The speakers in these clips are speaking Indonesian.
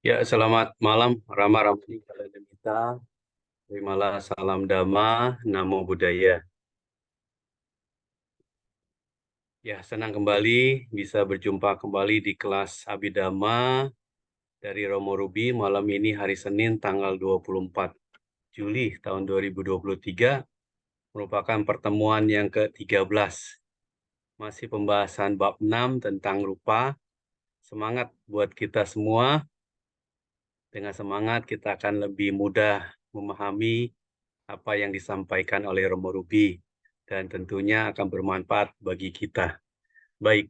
Ya, selamat malam, Rama Ramli, kalian kita. Terimalah salam Dhamma, Namo Buddhaya. Ya, senang kembali bisa berjumpa kembali di kelas Abhidhamma dari Romo Ruby malam ini hari Senin tanggal 24 Juli tahun 2023 merupakan pertemuan yang ke-13. Masih pembahasan bab 6 tentang rupa. Semangat buat kita semua. Dengan semangat kita akan lebih mudah memahami apa yang disampaikan oleh Romo Ruby dan tentunya akan bermanfaat bagi kita. Baik,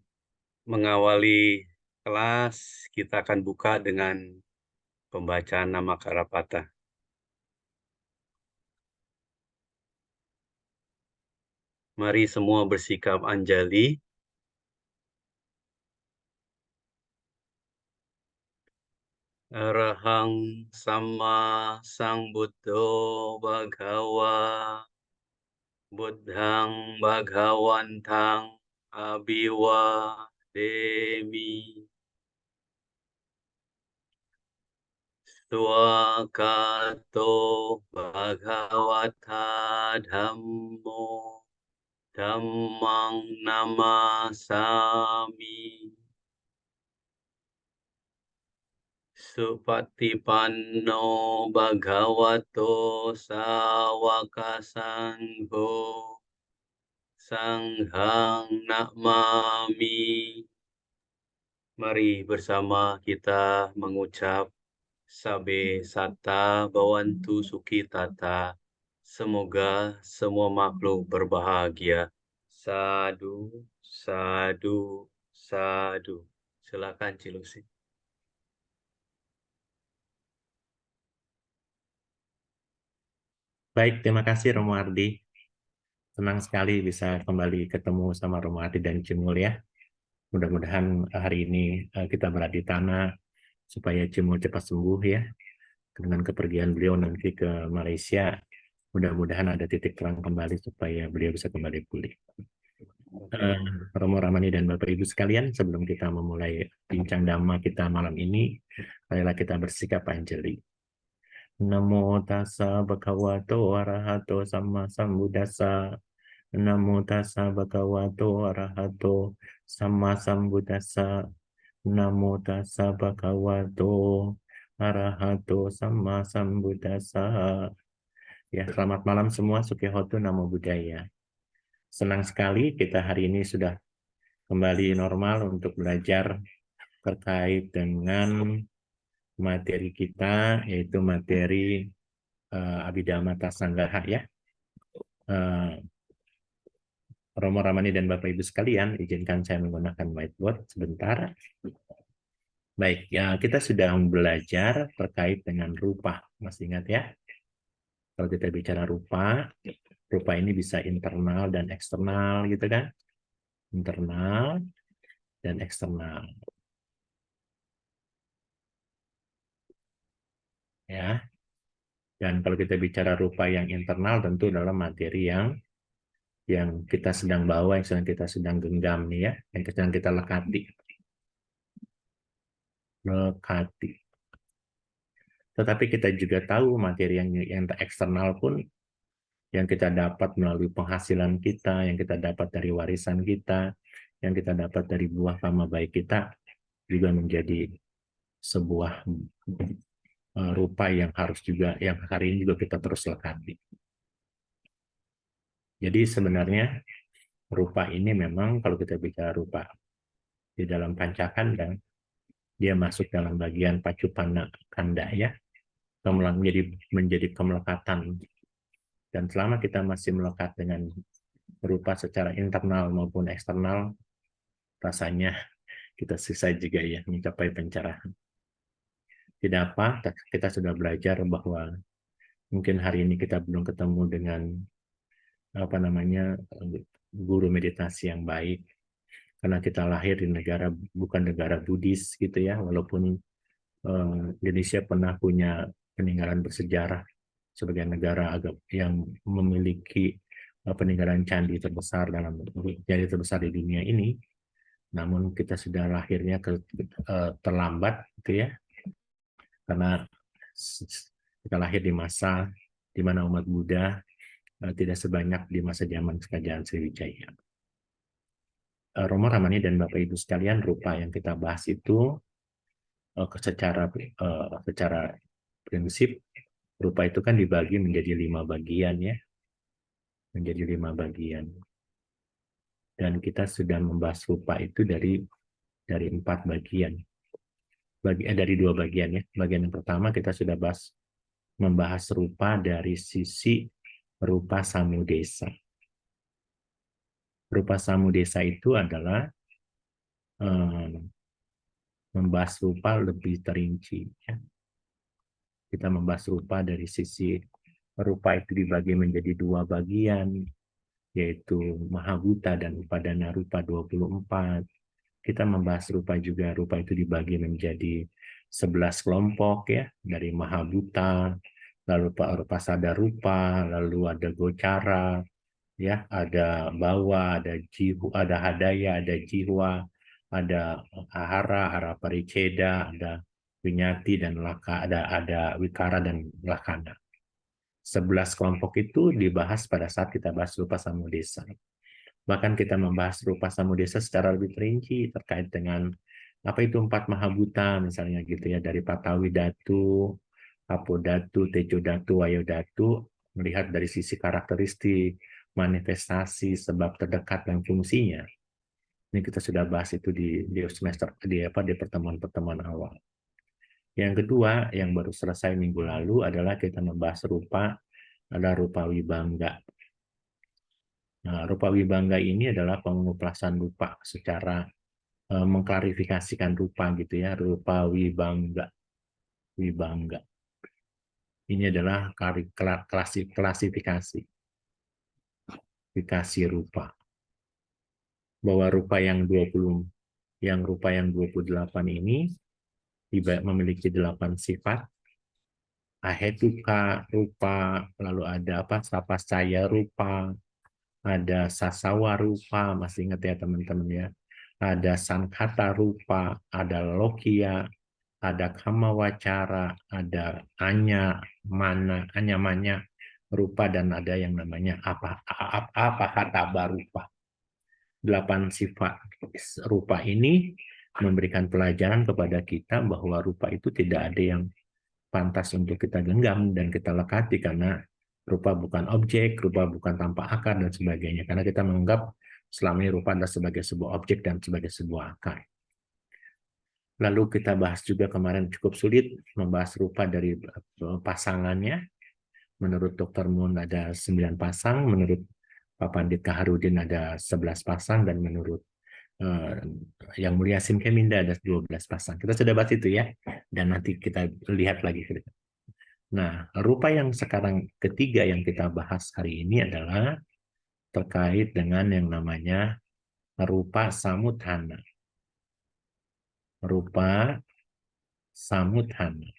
mengawali kelas kita akan buka dengan pembacaan nama Karapata. Mari semua bersikap anjali. Arahang Sama Sambuddho Bhagawa Buddhang Bhagawantang Abhiwademi. Swakato Bhagavata Dhammo Dhammang Namasami. Supatipanno Bhagavato Sawaka Sangho Sanghang Namami. Mari bersama kita mengucap Sabe Sata Bawantu Sukitata. Semoga semua makhluk berbahagia. Sadu, sadu, sadu. Silakan Cilusi. Baik, terima kasih Romo Ardi. Senang sekali bisa kembali ketemu sama Romo Ardi dan Cimul ya. Mudah-mudahan hari ini kita berada di tanah supaya Cimul cepat sembuh ya. Dengan kepergian beliau nanti ke Malaysia, mudah-mudahan ada titik terang kembali supaya beliau bisa kembali pulih. Eh, Romo Ramani dan Bapak Ibu sekalian, sebelum kita memulai bincang dhamma kita malam ini, marilah kita bersikap anjali. Namo tassa bhagavato arahato samma sambuddhassa. Namo tassa bhagavato arahato samma sambuddhassa. Namo tassa bhagavato arahato samma sambuddhassa. Ya, selamat malam semua. Sukihoto Namo Buddhaya. Senang sekali kita hari ini sudah kembali normal untuk belajar terkait dengan materi kita, yaitu materi Abhidhamma Tasanggaha ya. Romo Ramani dan Bapak Ibu sekalian, izinkan saya menggunakan whiteboard sebentar. Baik, ya kita sudah belajar terkait dengan rupa. Masih ingat ya? Kalau kita bicara rupa, rupa ini bisa internal dan eksternal gitu kan? Internal dan eksternal. Ya. Dan kalau kita bicara rupa yang internal tentu adalah materi yang kita sedang bawa, yang sedang kita sedang genggam nih ya, yang sedang kita lekati. Lekati. Tetapi kita juga tahu materi yang eksternal pun yang kita dapat melalui penghasilan kita, yang kita dapat dari warisan kita, yang kita dapat dari buah karma baik kita, juga menjadi sebuah rupa yang harus juga, yang hari ini juga kita terus lekati. Jadi sebenarnya rupa ini memang kalau kita bicara rupa di dalam pancakanda, dia masuk dalam bagian pacupanna kanda ya, menjadi kemelekatan. Dan selama kita masih melekat dengan rupa secara internal maupun eksternal, rasanya kita susah juga ya mencapai pencerahan. Tidak apa, kita sudah belajar bahwa mungkin hari ini kita belum ketemu dengan guru meditasi yang baik, karena kita lahir di negara bukan negara Buddhis gitu ya, walaupun Indonesia pernah punya peninggalan bersejarah sebagai negara yang memiliki peninggalan candi terbesar di dunia ini. Namun kita sudah lahirnya terlambat gitu ya, karena kita lahir di masa di mana umat Buddha tidak sebanyak di masa zaman kerajaan Sriwijaya. Romo Ramani dan Bapak Ibu sekalian, rupa yang kita bahas itu secara prinsip rupa itu kan dibagi menjadi 5 bagian ya, menjadi 5 bagian. Dan kita sudah membahas rupa itu dari 4 bagian. Dari 2 bagian ya. Bagian yang pertama kita sudah membahas rupa dari sisi rupa samudesa. Rupa samudesa itu adalah membahas rupa lebih terinci. Ya. Kita membahas rupa dari sisi rupa itu dibagi menjadi 2 bagian, yaitu Mahabhuta dan Upadana rupa 24. Kita membahas rupa juga, rupa itu dibagi menjadi 11 kelompok ya, dari Mahabhuta, lalu rupa sada rupa, lalu ada gocara, ya, ada bawa, ada jihu, ada hadaya, ada jiwa, ada hara pariceda, ada winyati dan laka, ada wikara dan lakana. 11 kelompok itu dibahas pada saat kita bahas rupa samudesa. Bahkan kita membahas rupa samudesa secara lebih perinci terkait dengan apa itu 4 mahabhuta misalnya gitu ya, dari Patawi Datu, Apodatu, Tejo Datu, Wayo Datu, melihat dari sisi karakteristik, manifestasi, sebab terdekat dan fungsinya. Ini kita sudah bahas itu di semester di pertemuan-pertemuan awal. Yang kedua, yang baru selesai minggu lalu adalah kita membahas rupa, ada rupa wibangga. Nah, rupa wibangga ini adalah pengupasan rupa secara mengklarifikasikan rupa gitu ya, rupa wibangga. Wibangga. Ini adalah klasifikasi rupa. Bahwa rupa yang 28 ini memiliki 8 sifat. Ahetuka rupa, lalu ada sapascaya rupa, ada sasawa rupa, masih ingat ya teman-teman ya. Ada sankhata rupa, ada lokia, ada kama wacara, ada anya manya rupa, dan ada yang namanya apa hataba rupa. 8 sifat rupa ini memberikan pelajaran kepada kita bahwa rupa itu tidak ada yang pantas untuk kita genggam dan kita lekati, karena rupa bukan objek, rupa bukan tanpa akar dan sebagainya. Karena kita menganggap selama ini rupa adalah sebagai sebuah objek dan sebagai sebuah akar. Lalu kita bahas juga kemarin cukup sulit membahas rupa dari pasangannya. Menurut Dr. Moon ada 9 pasang, menurut Pak Pandit Kaharudin ada 11 pasang, dan menurut Yang Mulia Simkeminda ada 12 pasang. Kita sudah bahas itu ya, dan nanti kita lihat lagi. Nah, rupa yang sekarang ketiga yang kita bahas hari ini adalah terkait dengan yang namanya rupa samudhana. Rupa samudhana.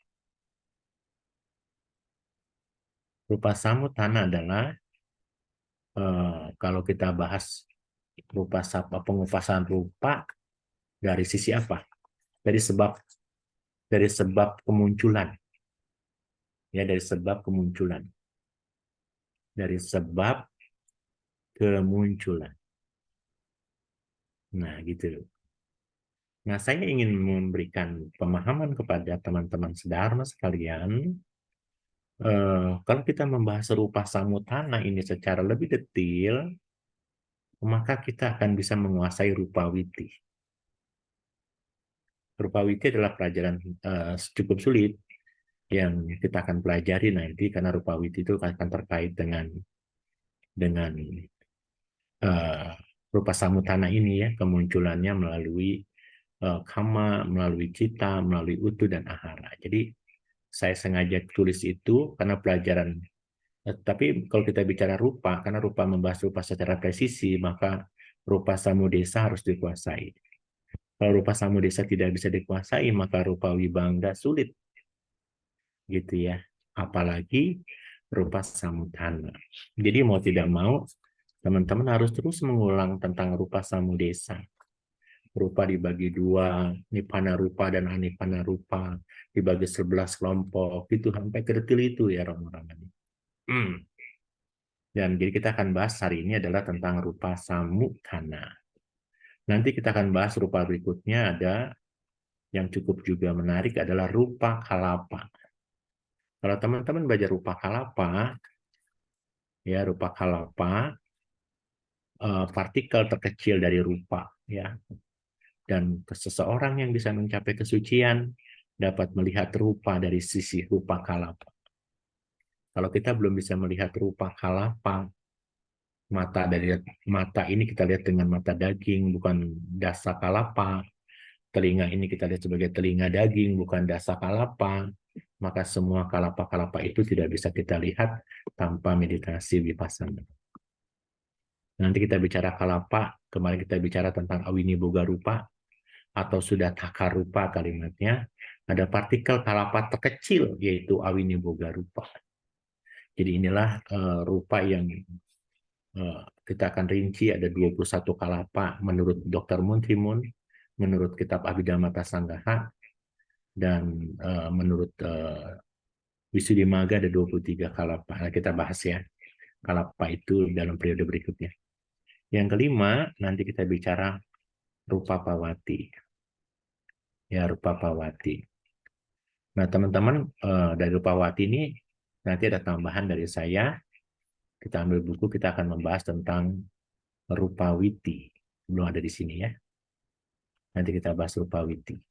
Rupa samudhana adalah kalau kita bahas pengupasan rupa dari sisi apa? Dari sebab kemunculan. Ya, dari sebab kemunculan. Dari sebab kemunculan. Nah, gitu. Nah, saya ingin memberikan pemahaman kepada teman-teman sedharma sekalian. Kalau kita membahas rupa samudhana ini secara lebih detail, maka kita akan bisa menguasai rupa witi. Rupa witi adalah pelajaran cukup sulit yang kita akan pelajari nanti, karena rupa witi itu akan terkait dengan rupa samudhana ini ya, kemunculannya melalui kama, melalui cita, melalui utu dan ahara. Jadi saya sengaja tulis itu karena pelajaran. Tapi kalau kita bicara rupa, karena rupa membahas rupa secara presisi, maka rupa samudesa harus dikuasai. Kalau rupa samudesa tidak bisa dikuasai, maka rupa wibangga sulit. Gitu ya. Apalagi rupa samudhana. Jadi mau tidak mau, teman-teman harus terus mengulang tentang rupa samudesa. rupa dibagi dua, nipana rupa dan anipana rupa dibagi 11 kelompok, itu sampai ke detil itu ya Romo Ramani. Dan jadi kita akan bahas hari ini adalah tentang rupa samutana. Nanti kita akan bahas rupa berikutnya, ada yang cukup juga menarik adalah rupa kalapa. Kalau teman-teman belajar rupa kalapa, ya rupa kalapa, partikel terkecil dari rupa, ya. Dan seseorang yang bisa mencapai kesucian dapat melihat rupa dari sisi rupa kalapa. Kalau kita belum bisa melihat rupa kalapa, mata ini kita lihat dengan mata daging, bukan dasa kalapa. Telinga ini kita lihat sebagai telinga daging, bukan dasa kalapa. Maka semua kalapa-kalapa itu tidak bisa kita lihat tanpa meditasi vipassana. Nanti kita bicara kalapa, kemarin kita bicara tentang awini boga rupa, atau sudah taka rupa kalimatnya, ada partikel kalapa terkecil, yaitu awini boga rupa. Jadi inilah rupa yang kita akan rinci, ada 21 kalapa menurut Dr. Muntimun, menurut kitab Abhidhamma Sanggaha, dan menurut Visuddhimagga ada 23 kalapa. Nah, kita bahas ya kalapa itu dalam periode berikutnya. Yang kelima, nanti kita bicara rupa pawati. Ya, rupa pawati. Nah, teman-teman, dari rupa pawati ini nanti ada tambahan dari saya. Kita ambil buku, kita akan membahas tentang rupa witi. Belum ada di sini ya. Nanti kita bahas rupa witi.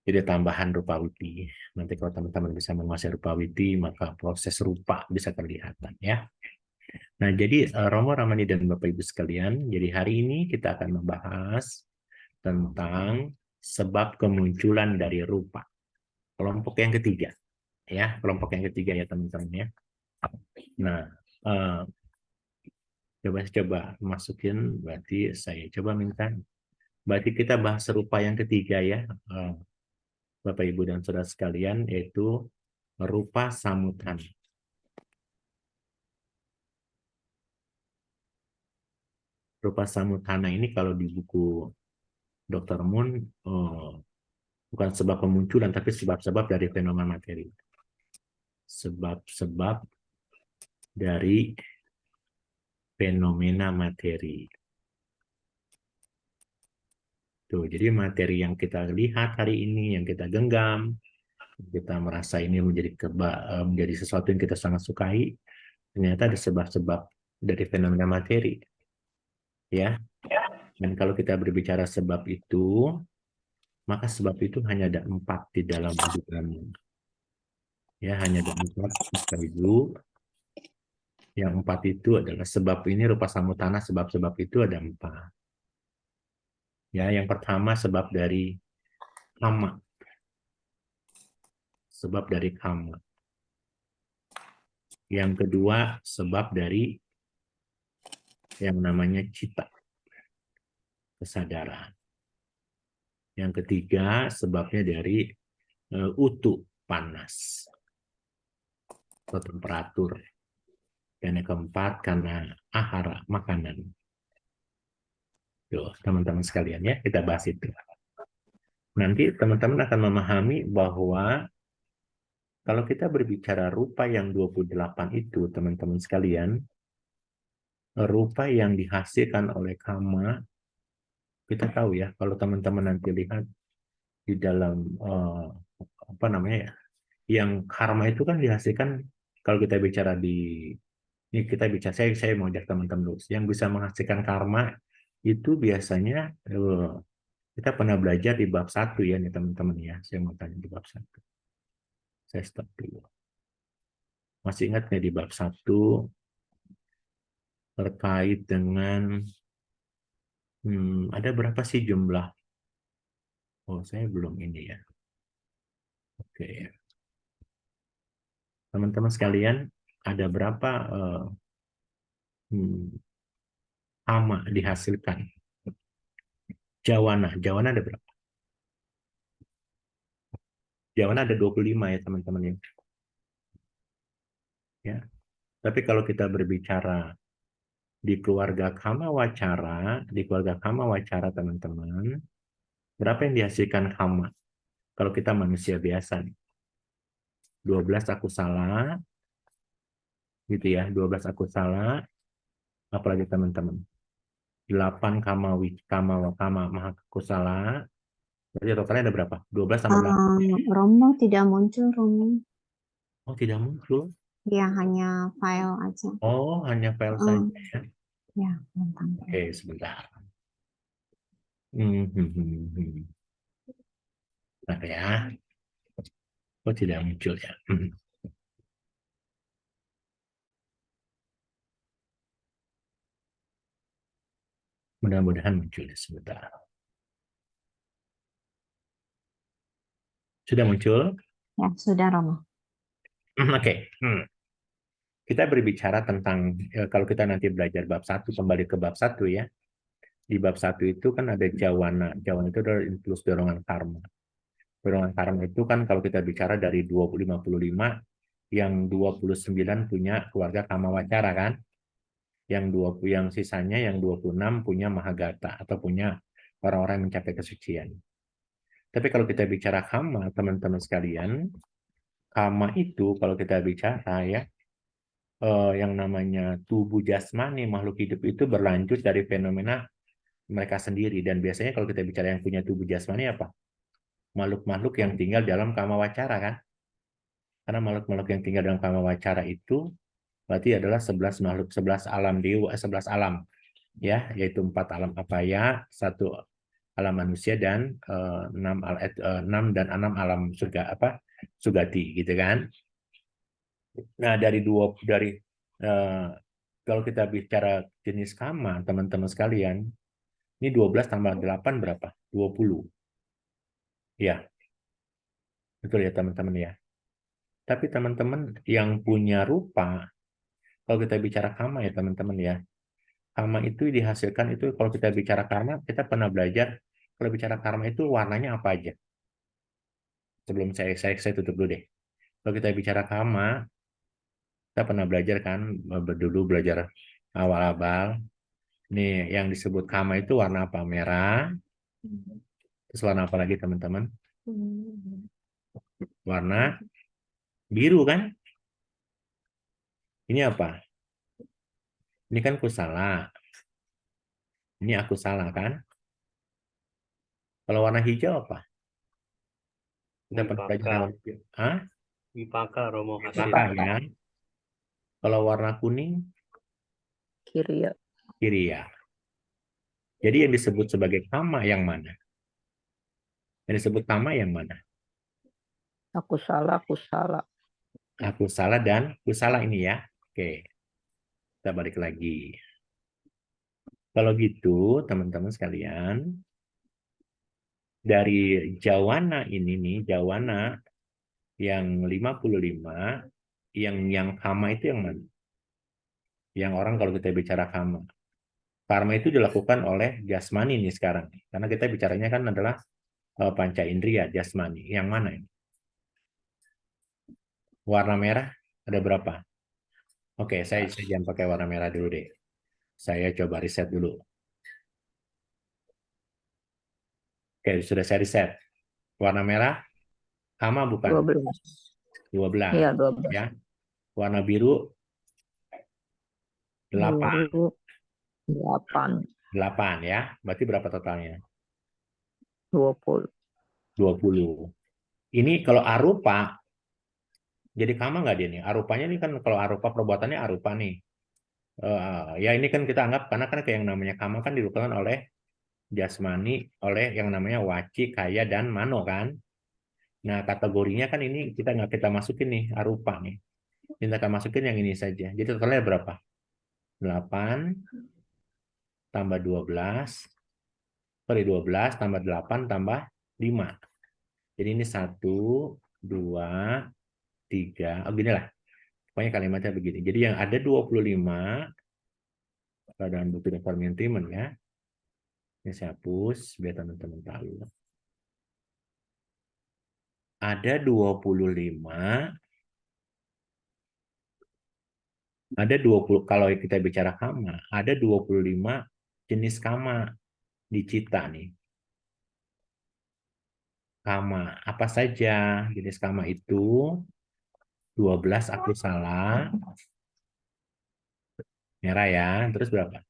Jadi tambahan rupa witi. Nanti kalau teman-teman bisa menguasai rupa witi, maka proses rupa bisa kelihatan ya. Nah, jadi Romo, Ramani, dan Bapak Ibu sekalian, jadi hari ini kita akan membahas tentang sebab kemunculan dari rupa. Kelompok yang ketiga, ya, kelompok yang ketiga ya teman-teman ya. Nah, coba masukin, berarti saya coba minta, berarti kita bahas rupa yang ketiga ya, Bapak Ibu dan Saudara sekalian, yaitu rupa samudana. Rupa samudana ini kalau di buku Dr. Moon bukan sebab kemunculan, tapi sebab-sebab dari fenomena materi. Sebab-sebab dari fenomena materi. Tuh, jadi materi yang kita lihat hari ini, yang kita genggam, kita merasa ini menjadi sesuatu yang kita sangat sukai, ternyata ada sebab-sebab dari fenomena materi. Ya. Dan kalau kita berbicara sebab itu, maka sebab itu hanya ada 4 di dalam hidup. Ya, hanya ada 4 sekaligus. Yang 4 itu adalah sebab ini rupa samudana, sebab-sebab itu ada 4. Ya, yang pertama sebab dari kama. Sebab dari kama. Yang kedua sebab dari yang namanya cita, kesadaran. Yang ketiga sebabnya dari utu, panas, atau temperatur. Dan yang keempat karena ahara, makanan. Tuh, teman-teman sekalian ya, kita bahas itu. Nanti teman-teman akan memahami bahwa kalau kita berbicara rupa yang 28 itu, teman-teman sekalian, rupa yang dihasilkan oleh kama, kita tahu ya, kalau teman-teman nanti lihat di dalam apa namanya ya, yang karma itu kan dihasilkan, kalau kita bicara ini kita bicara, saya mau ajak teman-teman dulu, yang bisa menghasilkan karma itu biasanya kita pernah belajar di bab 1 ya nih teman-teman ya, saya mau tanya di bab 1. Saya stop dulu. Masih ingat nggak di bab 1 terkait dengan ada berapa sih jumlah? Oh, saya belum ini ya. Oke ya. Teman-teman sekalian, ada berapa ama dihasilkan? Jawana ada berapa? Jawana ada 25 ya teman-teman ya. Ya. Tapi kalau kita berbicara Di keluarga Kama Wacara, teman-teman, berapa yang dihasilkan Kama? Kalau kita manusia biasa nih. 12 aku salah, gitu ya. 12 aku salah, apalagi teman-teman. 8 Kama Maha aku salah. Berarti totalnya ada berapa? 12 tambah 8. Romo tidak muncul, Romo. Oh, tidak muncul. Dia hanya file aja. Oh, hanya file saja ya. Ya, tentang. Oke, sebentar. Hmm. Bentar ya. Oh, tidak muncul ya. Mudah-mudahan muncul ya, sebentar. Sudah muncul? Ya, sudah, Romo. Oke. Kita berbicara tentang, kalau kita nanti belajar bab 1, kembali ke bab 1 ya. Di bab 1 itu kan ada jawana. Jawana itu adalah impuls dorongan karma. Dorongan karma itu kan kalau kita bicara dari 55, yang 29 punya keluarga Kama Wacara kan. Yang sisanya yang 26 punya Mahagata atau punya orang-orang yang mencapai kesucian. Tapi kalau kita bicara Kama, teman-teman sekalian, Kama itu kalau kita bicara ya, yang namanya tubuh jasmani makhluk hidup itu berlanjut dari fenomena mereka sendiri. Dan biasanya kalau kita bicara yang punya tubuh jasmani apa? Makhluk-makhluk yang tinggal dalam kama wacara kan? Karena makhluk-makhluk yang tinggal dalam kama wacara itu berarti adalah 11 makhluk, 11 alam dewa, 11 alam ya, yaitu 4 alam apaya, 1 alam manusia dan 6 dan 6 alam surga apa? Sugati gitu kan. Nah, kalau kita bicara jenis kama, teman-teman sekalian, ini 12 tambah 8 berapa? 20. Ya, betul ya teman-teman ya. Tapi teman-teman yang punya rupa, kalau kita bicara kama ya teman-teman ya, kama itu dihasilkan itu kalau kita bicara karma, kita pernah belajar kalau bicara karma itu warnanya apa aja. Sebelum saya tutup dulu deh. Kalau kita bicara kama, kita pernah belajar kan, dulu belajar awal-awal. Nih, yang disebut kama itu warna apa? Merah. Terus warna apa lagi teman-teman? Warna biru kan? Ini apa? Ini kan kusala. Ini aku salah kan? Kalau warna hijau apa? Kita pernah belajar warna hijau. Hah? Wipaka, Romo Hasin. Maka ya. Kalau warna kuning? Kiriya. Kiriya. Jadi yang disebut sebagai kama yang mana? Yang disebut kama yang mana? Aku salah, aku salah. Aku salah dan kusala ini ya. Oke. Kita balik lagi. Kalau gitu, teman-teman sekalian, dari jawana ini nih, jawana yang 55, yang kama itu yang mana? Yang orang kalau kita bicara kama. Karma itu dilakukan oleh jasmani nih sekarang. Karena kita bicaranya kan adalah panca indera jasmani. Yang mana ini? Warna merah ada berapa? Oke, saya jangan pakai warna merah dulu deh. Saya coba riset dulu. Oke, sudah saya riset. Warna merah, kama bukan? 12. 12. Iya, 12. Ya. Warna biru, 8. Biru, 8. 8 ya. Berarti berapa totalnya? 20. 20. Ini kalau arupa, jadi kama nggak dia nih? Arupanya nih kan kalau arupa perbuatannya arupa nih. Ya ini kan kita anggap karena kan kayak yang namanya kama kan dilakukan oleh jasmani, oleh yang namanya waci, kaya, dan mano kan. Nah kategorinya kan ini kita masukin nih arupa nih. Kita masukin yang ini saja. Jadi totalnya berapa? 8 tambah 12. Sorry, 12 tambah 8 tambah 5. Jadi ini 1, 2, 3. Oh gini lah. Pokoknya kalimatnya begini. Jadi yang ada 25 dalam buku departemen ya. Ini saya hapus biar teman-teman tahu. Ada 25 Ada 20, kalau kita bicara kama, ada 25 jenis kama di cita nih. Kama, apa saja jenis kama itu? 12 aku salah. Merah ya. Terus berapa?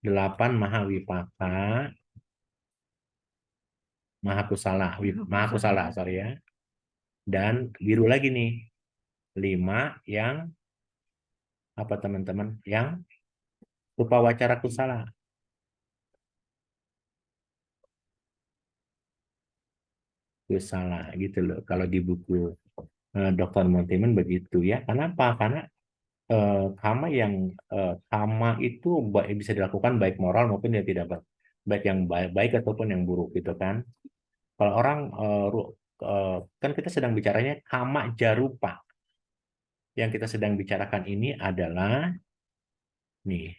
8 mahawipaka. Mahakusala, sorry ya. Dan biru lagi nih. 5 yang apa teman-teman? Yang rupa wacara kusala. Kusala gitu loh. Kalau di buku Dr. Montiman begitu ya. Kenapa? Karena kama yang kama itu bisa dilakukan baik moral maupun yang tidak baik yang baik ataupun yang buruk gitu kan. Kalau orang kan kita sedang bicaranya kama jarupa. Yang kita sedang bicarakan ini adalah nih.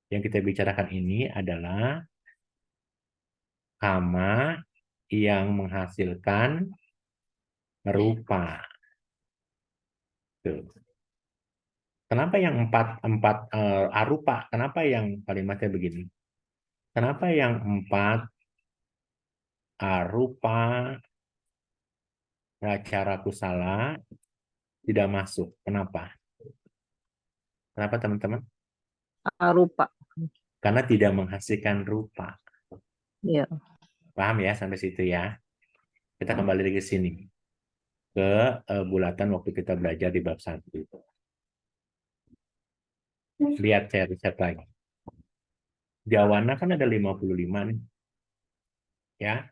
Yang kita bicarakan ini adalah kama yang menghasilkan rupa. Tuh. Kenapa yang empat arupa? Kenapa yang kalimatnya begini? Kenapa yang 4 arupa cara kusala tidak masuk? Kenapa? Kenapa teman-teman? Arupa. Karena tidak menghasilkan rupa. Ya. Paham ya sampai situ ya? Kita kembali lagi ke sini. Ke bulatan waktu kita belajar di bab 1. Lihat saya riset lagi. Jawana kan ada 55 nih. Ya.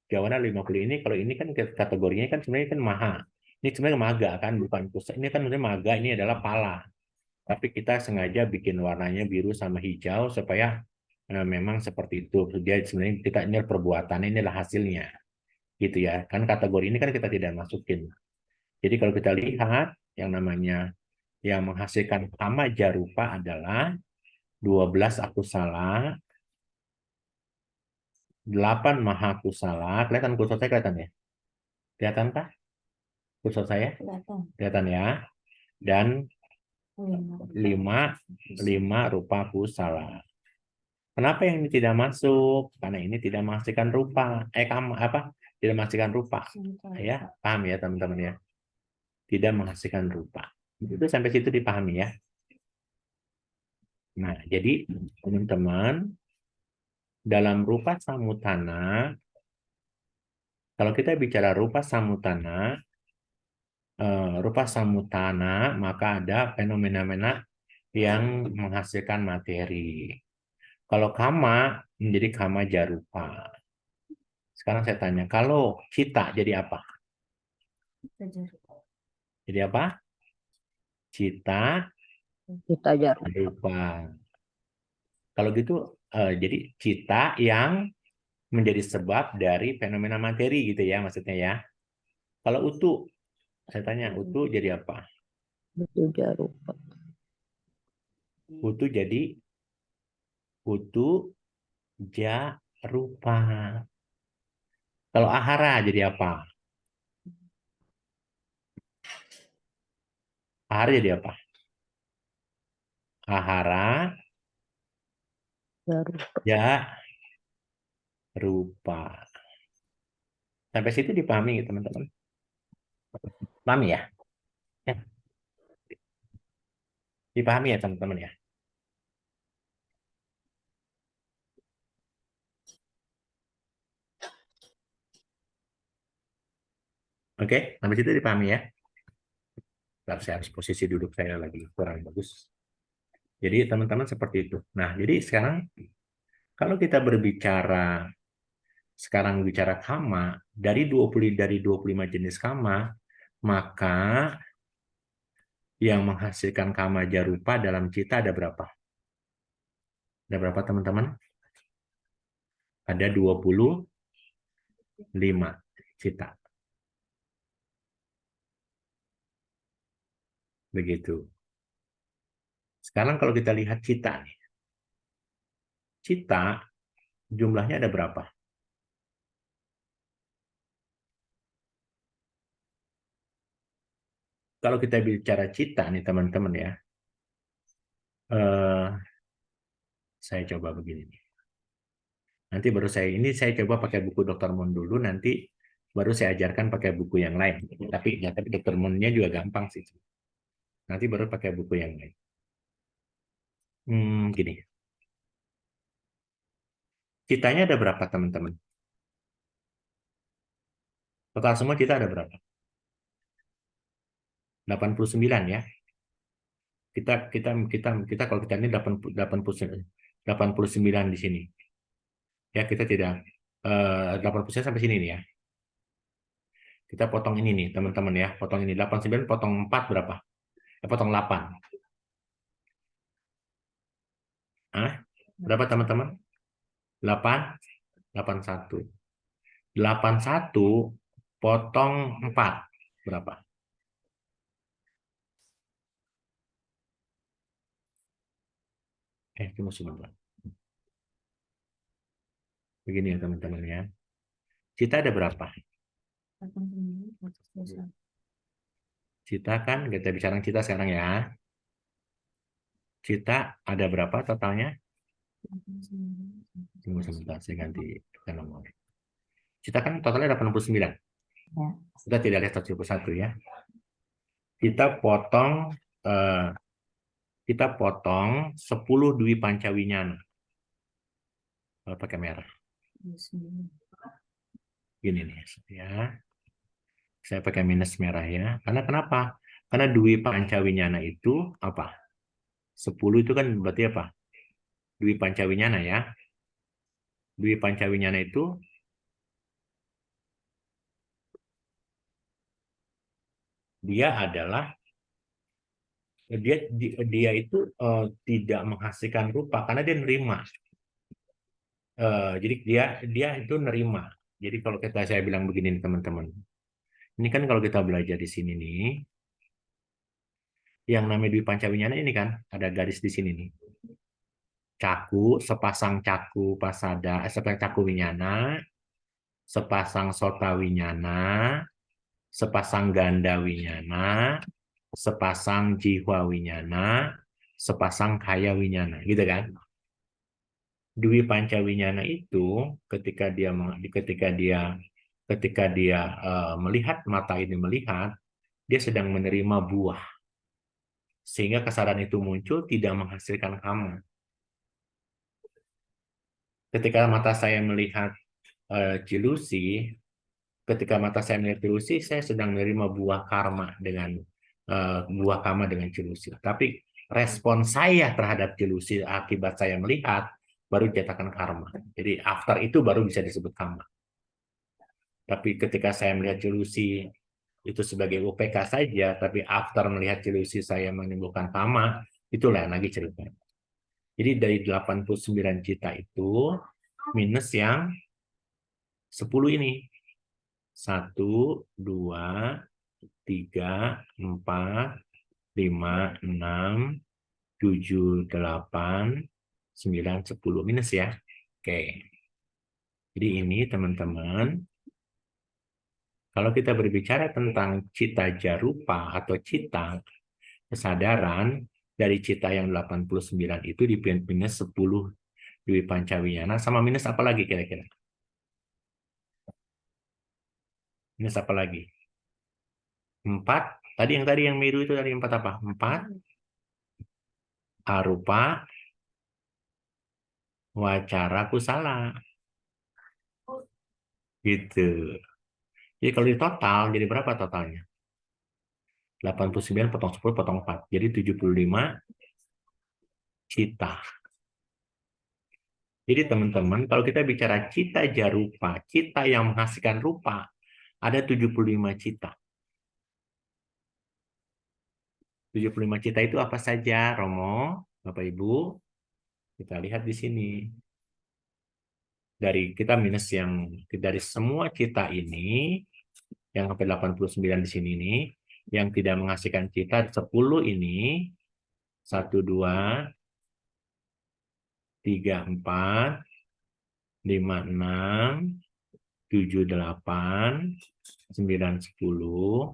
Jawana 50 ini, kalau ini kan kategorinya kan sebenarnya kan maha. Ini sebenarnya maga kan, bukan kusa. Ini kan sebenarnya maga, ini adalah pala. Tapi kita sengaja bikin warnanya biru sama hijau supaya memang seperti itu. Dia sebenarnya kita ini perbuatannya, inilah hasilnya. Gitu ya. Kan kategori ini kan kita tidak masukin. Jadi kalau kita lihat yang namanya yang menghasilkan kama jarupa adalah 12 akusala, 8 mahakusala. Kelihatan kursor saya kelihatan ya? Kelihatan kah? Kursor saya? Kelihatan ya. Dan 5 rupa kusala. Kenapa yang ini tidak masuk? Karena ini tidak menghasilkan rupa. Tidak menghasilkan rupa. Ya, paham ya teman-teman ya? Tidak menghasilkan rupa. Itu sampai situ dipahami ya. Nah, jadi teman-teman dalam rupa samutana, kalau kita bicara rupa samutana, maka ada fenomena-fenomena yang menghasilkan materi. Kalau kama menjadi kama jarupa. Sekarang saya tanya, kalau cita jadi apa? Jadi apa? Cita Kita jarupa. jarupa. Kalau gitu, jadi cita yang menjadi sebab dari fenomena materi gitu ya maksudnya ya. Kalau utu, saya tanya utu jadi apa? Itu jarupa. Utu jadi utu jarupa. Kalau ahara jadi apa? Ahara jadi apa? Ahara Jarupa. jarupa. Sampai situ dipahami ya teman-teman? Pahami ya? Ya. Dipahami ya teman-teman ya? Oke, sampai situ dipahami ya? Bentar, saya harus posisi duduk saya lagi kurang bagus. Jadi teman-teman seperti itu. Nah, jadi sekarang kalau kita berbicara sekarang bicara kama dari 25 jenis kama, maka yang menghasilkan kama jarupa dalam cita ada berapa? Ada berapa teman-teman? Ada 25 cita. Begitu. Sekarang kalau kita lihat cita nih. Cita jumlahnya ada berapa? kalau kita bicara cita nih teman-teman ya, saya coba begini nih. Nanti baru saya coba pakai buku Dr. Moon dulu, nanti baru saya ajarkan pakai buku yang lain. Tapi Dr. Moon-nya juga gampang sih. Nanti baru pakai buku yang lain. Gini. Citanya ada berapa teman-teman? Total semua cita ada berapa? 89 ya. Kita kalau kita ini 89 di sini. Ya, kita tidak 80% sampai sini nih ya. Kita potong ini nih, teman-teman ya. Potong ini 89 potong 4 berapa? Potong 8. Berapa teman-teman? 8 81. 81 potong 4 berapa? Cuma sebentar. Begini ya teman-teman ya. Cita ada berapa? Cita kan, kita bicara cita sekarang ya. Cita ada berapa totalnya? Tunggu sebentar, saya ganti nomor. Cita kan totalnya 89. Ya. Kita tidak lihat 71 ya. Kita potong 10 dwi pancawinyana. Kalau pakai merah. Gini nih ya. Saya pakai minus merah ya. Karena kenapa? Karena dwi pancawinyana itu apa? 10 itu kan berarti apa? Dwi pancawinyana ya. Dwi pancawinyana itu dia adalah dia itu tidak menghasilkan rupa karena dia nerima. Jadi dia itu nerima. Jadi kalau saya bilang begini nih teman-teman. Ini kan kalau kita belajar di sini nih, yang namanya Dwi Pancawinyana ini kan ada garis di sini nih. Sepasang caku winyana, sepasang sota winyana, sepasang ganda winyana, sepasang jiwa winyana, sepasang kaya winyana, gitu kan? Dwi Pancawinyana itu ketika dia melihat mata ini melihat, dia sedang menerima buah. Sehingga kesadaran itu muncul tidak menghasilkan kamu. Ketika mata saya melihat cilusi, saya sedang menerima buah karma dengan cilusi. Tapi respon saya terhadap cilusi akibat saya melihat baru dikatakan karma. Jadi after itu baru bisa disebut karma. Tapi ketika saya melihat cilusi itu sebagai UPK saja, tapi after melihat cilusi saya menimbulkan karma, itulah lagi ceritanya. Jadi dari 89 cita itu minus yang 10 ini. 1, 2, 3, 4, 5, 6, 7, 8, 9, 10. Minus ya. Oke. Jadi ini teman-teman, kalau kita berbicara tentang cita jarupa atau cita kesadaran, dari cita yang 89 itu di minus 10 Dwi Pancawinyana, sama minus apa lagi kira-kira? Minus apa lagi? 4. Tadi yang biru itu dari 4 apa? 4 arupa wacara kusala. Gitu. Jadi kalau di total, jadi berapa totalnya? 89 potong 10 potong 4. Jadi 75 cita. Jadi teman-teman, kalau kita bicara cita jarupa, cita yang menghasilkan rupa, ada 75 cita. 75 cita itu apa saja, Romo, Bapak Ibu? Kita lihat di sini. Kita minus dari semua cita ini, yang sampai 89 di sini nih, yang tidak menghasilkan cita 10 ini, 1, 2, 3, 4, 5, 6, 7, 8, 9, 10,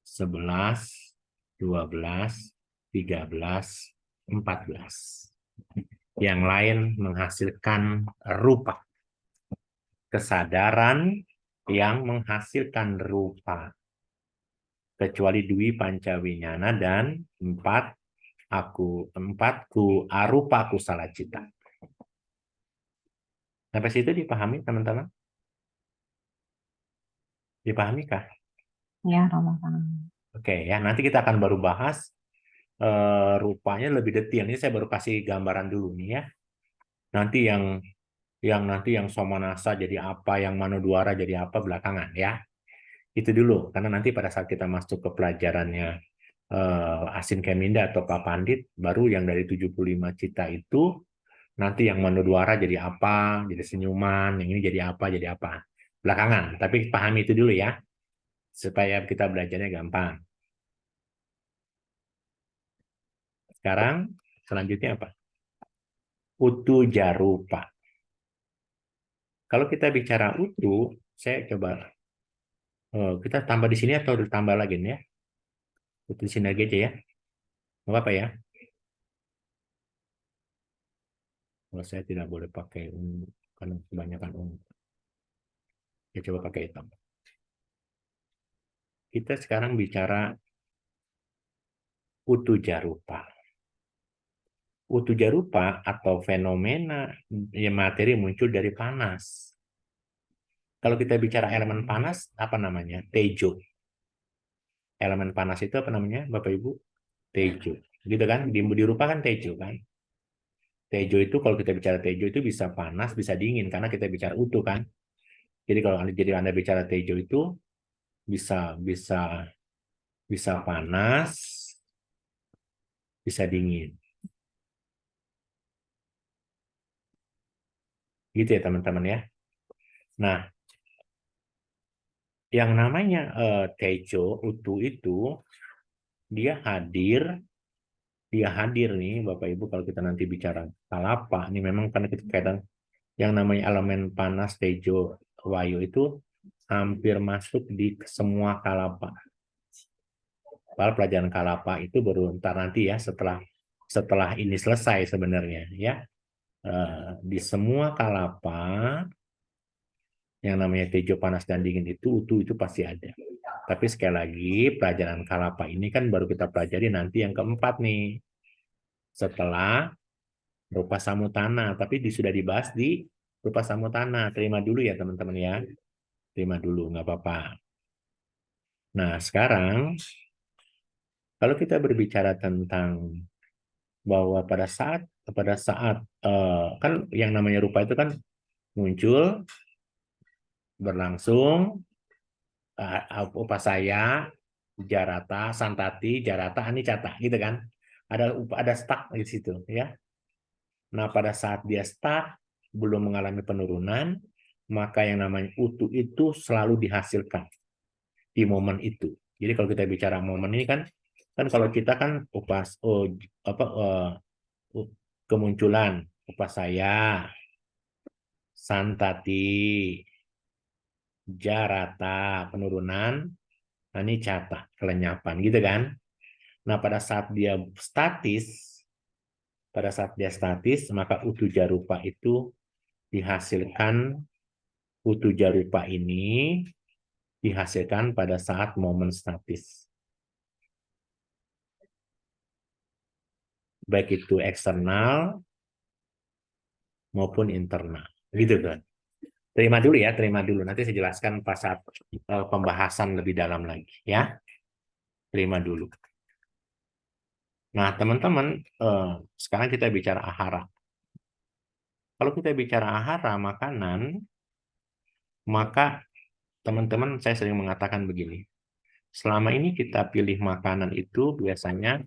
11, 12, 13, 14. Yang lain menghasilkan rupa. Kesadaran yang menghasilkan rupa. Kecuali Dwi Pancawinyana dan 4 ku arupa kusala cita. Sampai situ dipahami teman-teman? Dipahami kah? Ya, Romo paham. Oke ya, nanti kita akan baru bahas rupanya lebih detail. Ini saya baru kasih gambaran dulu nih ya. Nanti yang Somanasa jadi apa, yang Manodwara jadi apa belakangan ya. Itu dulu, karena nanti pada saat kita masuk ke pelajarannya Asin Keminda atau Pak Pandit, baru yang dari 75 cita itu, nanti yang Manodwara jadi apa, jadi senyuman, yang ini jadi apa, belakangan. Tapi pahami itu dulu ya, supaya kita belajarnya gampang. Sekarang, selanjutnya apa? Utu Jarupa. Kalau kita bicara utu, saya coba, kita tambah di sini atau ditambah lagi nih ya? Utu di sini aja ya. Nggak apa-apa ya? Kalau saya tidak boleh pakai ungu, karena kebanyakan ungu. Ya coba pakai hitam. Kita sekarang bicara utu jarupa. Utu jarupa atau fenomena materi muncul dari panas. Kalau kita bicara elemen panas, apa namanya? Tejo. Elemen panas itu apa namanya, Bapak Ibu? Tejo. Gitu kan? Di rupa kan tejo kan? Tejo itu kalau kita bicara tejo itu bisa panas, bisa dingin karena kita bicara utu kan. Jadi kalau Anda bicara tejo itu bisa panas, bisa dingin. Gitu ya teman-teman ya. Nah, yang namanya tejo, utu itu dia hadir nih Bapak Ibu kalau kita nanti bicara kalapa. Ini memang karena kita kaitan yang namanya elemen panas tejo wayu itu hampir masuk di semua kalapa. Padahal pelajaran kalapa itu baru ntar nanti ya setelah ini selesai sebenarnya ya. Di semua kalapa yang namanya tejo panas dan dingin itu utu itu pasti ada. Tapi sekali lagi pelajaran kalapa ini kan baru kita pelajari nanti yang keempat nih. Setelah rupa samutana, tapi sudah dibahas di rupa samutana. Terima dulu ya teman-teman ya. Terima dulu, nggak apa-apa. Nah, sekarang kalau kita berbicara tentang bahwa pada saat kan yang namanya rupa itu kan muncul, berlangsung, upasaya, jarata, santati, jarata, anicata, gitu kan? Ada stuck di situ, ya. Nah, pada saat dia stuck, belum mengalami penurunan, maka yang namanya utu itu selalu dihasilkan di momen itu. Jadi kalau kita bicara momen ini kan kalau kita kan kemunculan upasaya, santati, jarata, penurunan, anicata, kelenyapan, gitu kan? Nah, pada saat dia statis, maka utu jarupa itu dihasilkan. Utu jarupa ini dihasilkan pada saat momen statis. Baik itu eksternal maupun internal. Gitu kan. Terima dulu ya, terima dulu. Nanti saya jelaskan pas saat pembahasan lebih dalam lagi. Ya, terima dulu. Nah, teman-teman, sekarang kita bicara ahara. Kalau kita bicara ahara, makanan, maka teman-teman saya sering mengatakan begini. Selama ini kita pilih makanan itu biasanya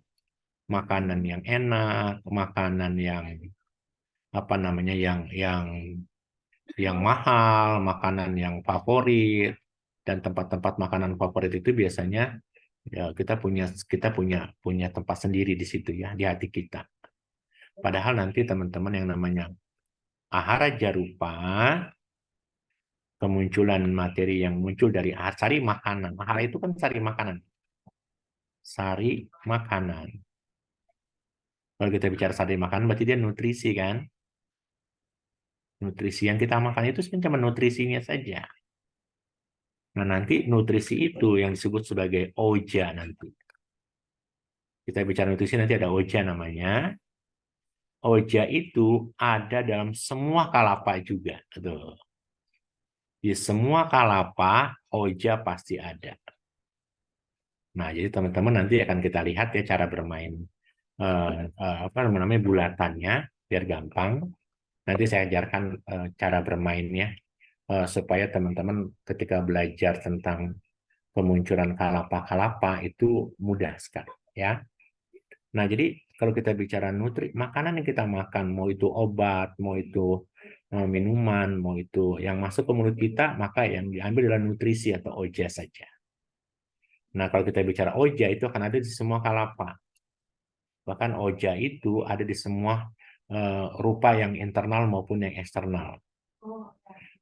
makanan yang enak, makanan yang yang mahal, makanan yang favorit, dan tempat-tempat makanan favorit itu biasanya ya kita punya tempat sendiri di situ ya, di hati kita. Padahal nanti teman-teman yang namanya ahara jarupa, kemunculan materi yang muncul dari sari makanan. Ahara itu kan sari makanan. sari makanan. Kalau kita bicara sari makanan, berarti dia nutrisi kan? Nutrisi yang kita makan itu sebenarnya cuma nutrisinya saja. Nah, nanti nutrisi itu yang disebut sebagai oja nanti. Kita bicara nutrisi nanti ada oja namanya. Oja itu ada dalam semua kalapa juga. Tuh. Di semua kalapa, oja pasti ada. Nah, jadi teman-teman nanti akan kita lihat ya cara bermain apa namanya bulatannya biar gampang. Nanti saya ajarkan cara bermainnya supaya teman-teman ketika belajar tentang kemunculan kalapa-kalapa itu mudah sekali ya. Nah, jadi kalau kita bicara nutri, makanan yang kita makan, mau itu obat, mau itu minuman, mau itu yang masuk ke mulut kita, maka yang diambil adalah nutrisi atau oja saja. Nah, kalau kita bicara oja itu akan ada di semua kalapa. Bahkan oja itu ada di semua rupa yang internal maupun yang eksternal.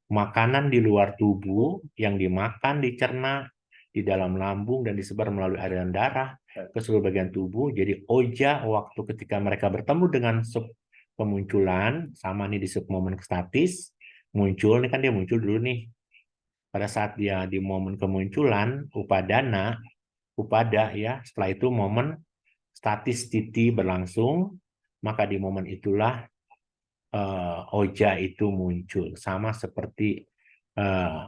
Makanan di luar tubuh yang dimakan, dicerna di dalam lambung dan disebar melalui aliran darah ke seluruh bagian tubuh. Jadi oja waktu ketika mereka bertemu dengan sub pemunculan, sama nih di sub momen statis, muncul, ini kan dia muncul dulu nih. Pada saat dia di momen kemunculan, upada ya, setelah itu momen statis titi berlangsung, maka di momen itulah oja itu muncul. Sama seperti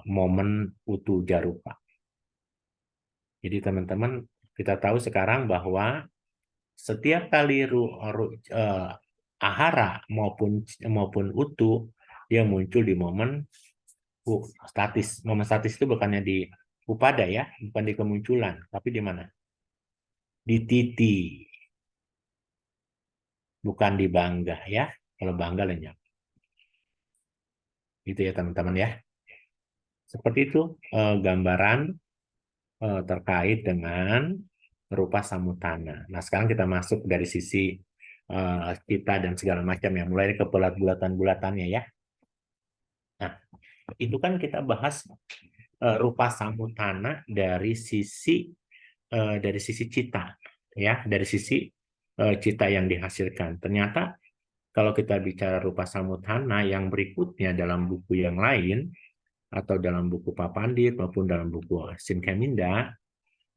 momen utu jarupa. Jadi teman-teman kita tahu sekarang bahwa setiap kali ahara maupun utu dia muncul di momen statis. Momen statis itu bukannya di upada ya, bukan di kemunculan, tapi di mana? Di titi. Bukan di bangga ya. Kalau bangga lenyap. Itu ya teman-teman ya. Seperti itu gambaran terkait dengan rupa samutana. Nah, sekarang kita masuk dari sisi kita dan segala macam ya, mulai ke bulat-bulatannya ya. Nah, itu kan kita bahas rupa samutana dari sisi cita ya, dari sisi cita yang dihasilkan. Ternyata kalau kita bicara rupa samutana yang berikutnya dalam buku yang lain atau dalam buku Pak Pandit maupun dalam buku Simkeminda,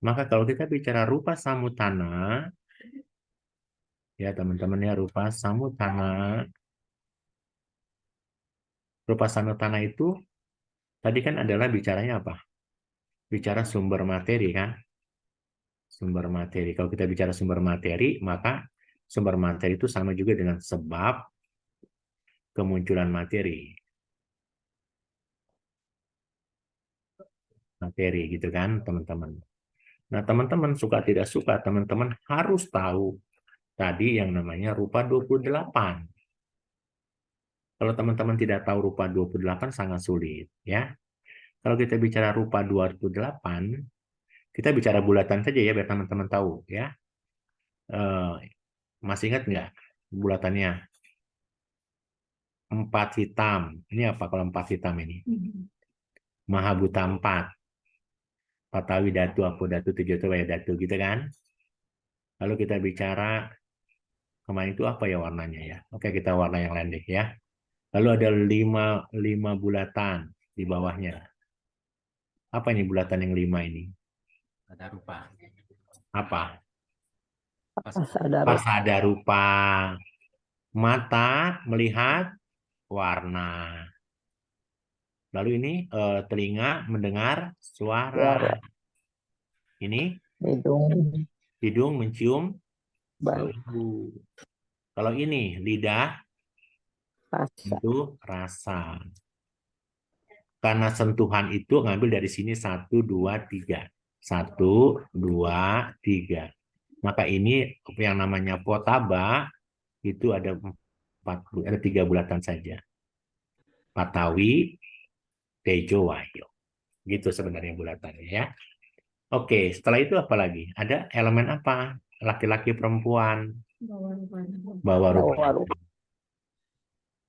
maka kalau kita bicara rupa samutana, ya teman-teman ya, rupa samutana itu tadi kan adalah bicaranya apa? Bicara sumber materi kan? Sumber materi. Kalau kita bicara sumber materi, maka sumber materi itu sama juga dengan sebab kemunculan materi. Materi gitu kan teman-teman. Nah, teman-teman suka tidak suka, teman-teman harus tahu tadi yang namanya rupa 28. Kalau teman-teman tidak tahu rupa 28 sangat sulit ya. Kalau kita bicara rupa 28, kita bicara bulatan saja ya biar teman-teman tahu ya. Masih ingat nggak bulatannya? 4 hitam. Ini apa kalau 4 hitam ini? Mahabuta 4. Patawi datu, apodatu, tujuh datu gitu kan. Lalu kita bicara kemarin itu apa ya warnanya ya? Oke, kita warna yang lain deh ya. Lalu ada 5 bulatan di bawahnya. Apa ini bulatan yang 5 ini? Ada rupa. Apa? Pasada rupa. Mata melihat warna. Lalu ini telinga mendengar suara. Ini hidung mencium bau. Kalau ini lidah itu rasa. Karena sentuhan itu ngambil dari sini 1, 2, 3. 1, 2, 3. Maka ini yang namanya potaba itu ada 3 bulatan saja. Patawi, tejo, wahyo. Gitu sebenarnya bulatannya ya. Oke, setelah itu apa lagi? Ada elemen apa? Laki-laki, perempuan. Bawa rupa.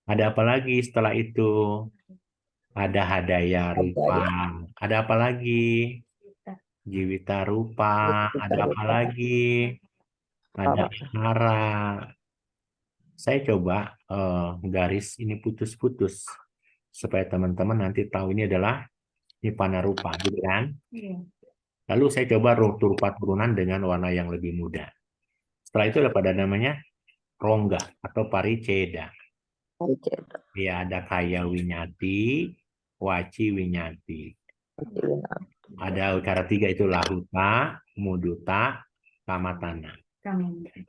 Ada apa lagi setelah itu? Ada hadaya rupa. Ada apa lagi? Jiwita rupa, Jiwita ada apa rupa. lagi? Ada Ahara. ahara. Saya coba garis ini putus-putus supaya teman-teman nanti tahu ini adalah nipana rupa, gitu kan? Lalu saya coba rupa turunan dengan warna yang lebih muda. Setelah itu ada pada namanya rongga atau pariceda. Pariceda. Ya, ada kaya winyati, waci winyati. Ada utara tiga itu lahuta, muduta, kamatana.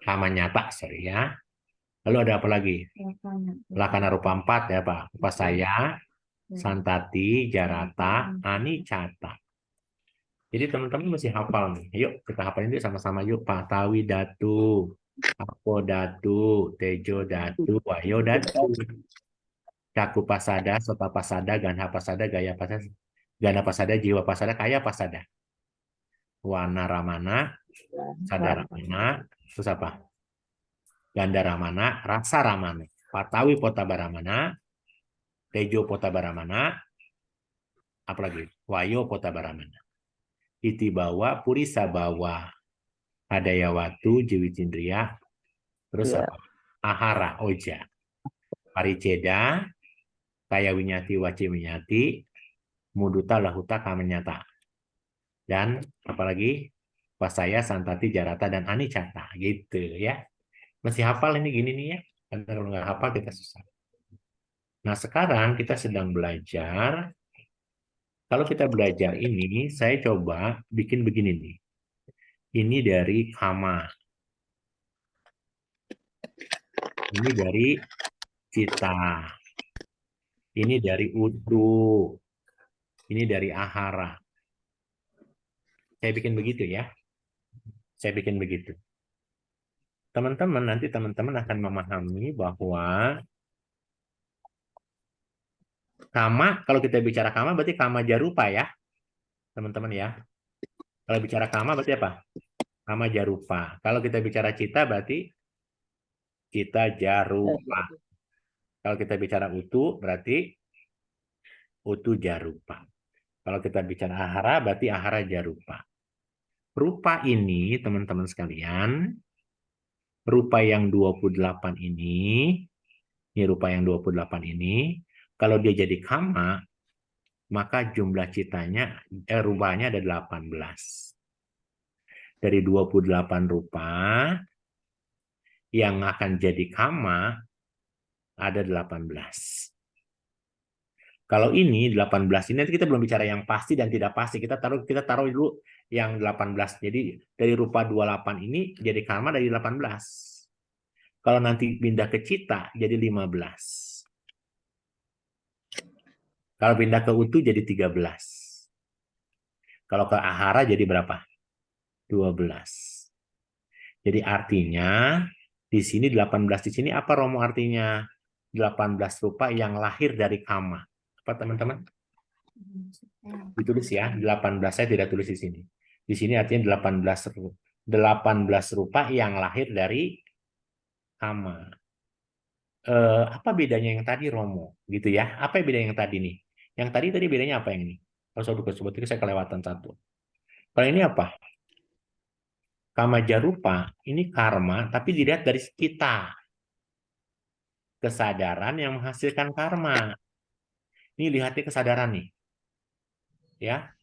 Kamanyata, sorry ya. Lalu ada apa lagi? Lakana rupa 4 ya Pak. Upasaya, santati, jarata, anicata. Jadi teman-teman mesti hafal nih. Yuk kita hafalin dulu sama-sama yuk. Patawi datu, apo datu, tejo datu, wayo datu. Caku pasada, sota pasada, ganha pasada, gaya pasada, gana pasada, jiwa pasada, kaya pasada. Wana ramana, sadara ramana, terus apa? Ganda ramana, rasa ramana. Patawi potabaramana, tejo potabaramana, apalagi? Wayo potabaramana. Iti bawa, purisa bawa, hadayawatu, jiwicindria, terus Ya. apa? Ahara, oja. Pariceda, kaya winyati, waci winyati, muduta, lahuta, kamanyata. Dan apalagi? Pasaya, santati, jarata, dan anicata. Gitu ya. Masih hafal ini gini nih ya. Karena kalau nggak hafal kita susah. Nah sekarang kita sedang belajar. Kalau kita belajar ini, saya coba bikin begini nih. Ini dari kama. Ini dari cita. Ini dari utu. Ini dari ahara. Saya bikin begitu ya. Saya bikin begitu. Teman-teman, nanti teman-teman akan memahami bahwa kama, kalau kita bicara kama berarti kama jarupa ya. Teman-teman ya. Kalau bicara kama berarti apa? Kama jarupa. Kalau kita bicara cita berarti cita jarupa. Kalau kita bicara utu berarti utu jarupa. Kalau kita bicara ahara berarti ahara jarupa. Rupa ini teman-teman sekalian, rupa yang 28 ini rupa yang 28 ini, kalau dia jadi kama, maka jumlah citanya, rupanya ada 18. Dari 28 rupa, yang akan jadi kama, ada 18. Kalau ini 18 ini nanti kita belum bicara yang pasti dan tidak pasti. Kita taruh dulu yang 18. Jadi dari rupa 28 ini jadi kama dari 18. Kalau nanti pindah ke cita jadi 15. Kalau pindah ke utu jadi 13. Kalau ke ahara jadi berapa? 12. Jadi artinya di sini 18 di sini apa Romo artinya? 18 rupa yang lahir dari kama. Apa teman-teman? Ditulis ya, 18 saya tidak tulis di sini. Di sini artinya 18 rupa yang lahir dari kama. Apa bedanya yang tadi Romo? Gitu ya. Apa bedanya yang tadi nih? Yang tadi bedanya apa yang ini? Kalau sebetulnya saya kelewatan satu. Kalau ini apa? Kama jarupa, ini karma, tapi dilihat dari kita. Kesadaran yang menghasilkan karma. Ini lihatnya kesadaran nih. Ya.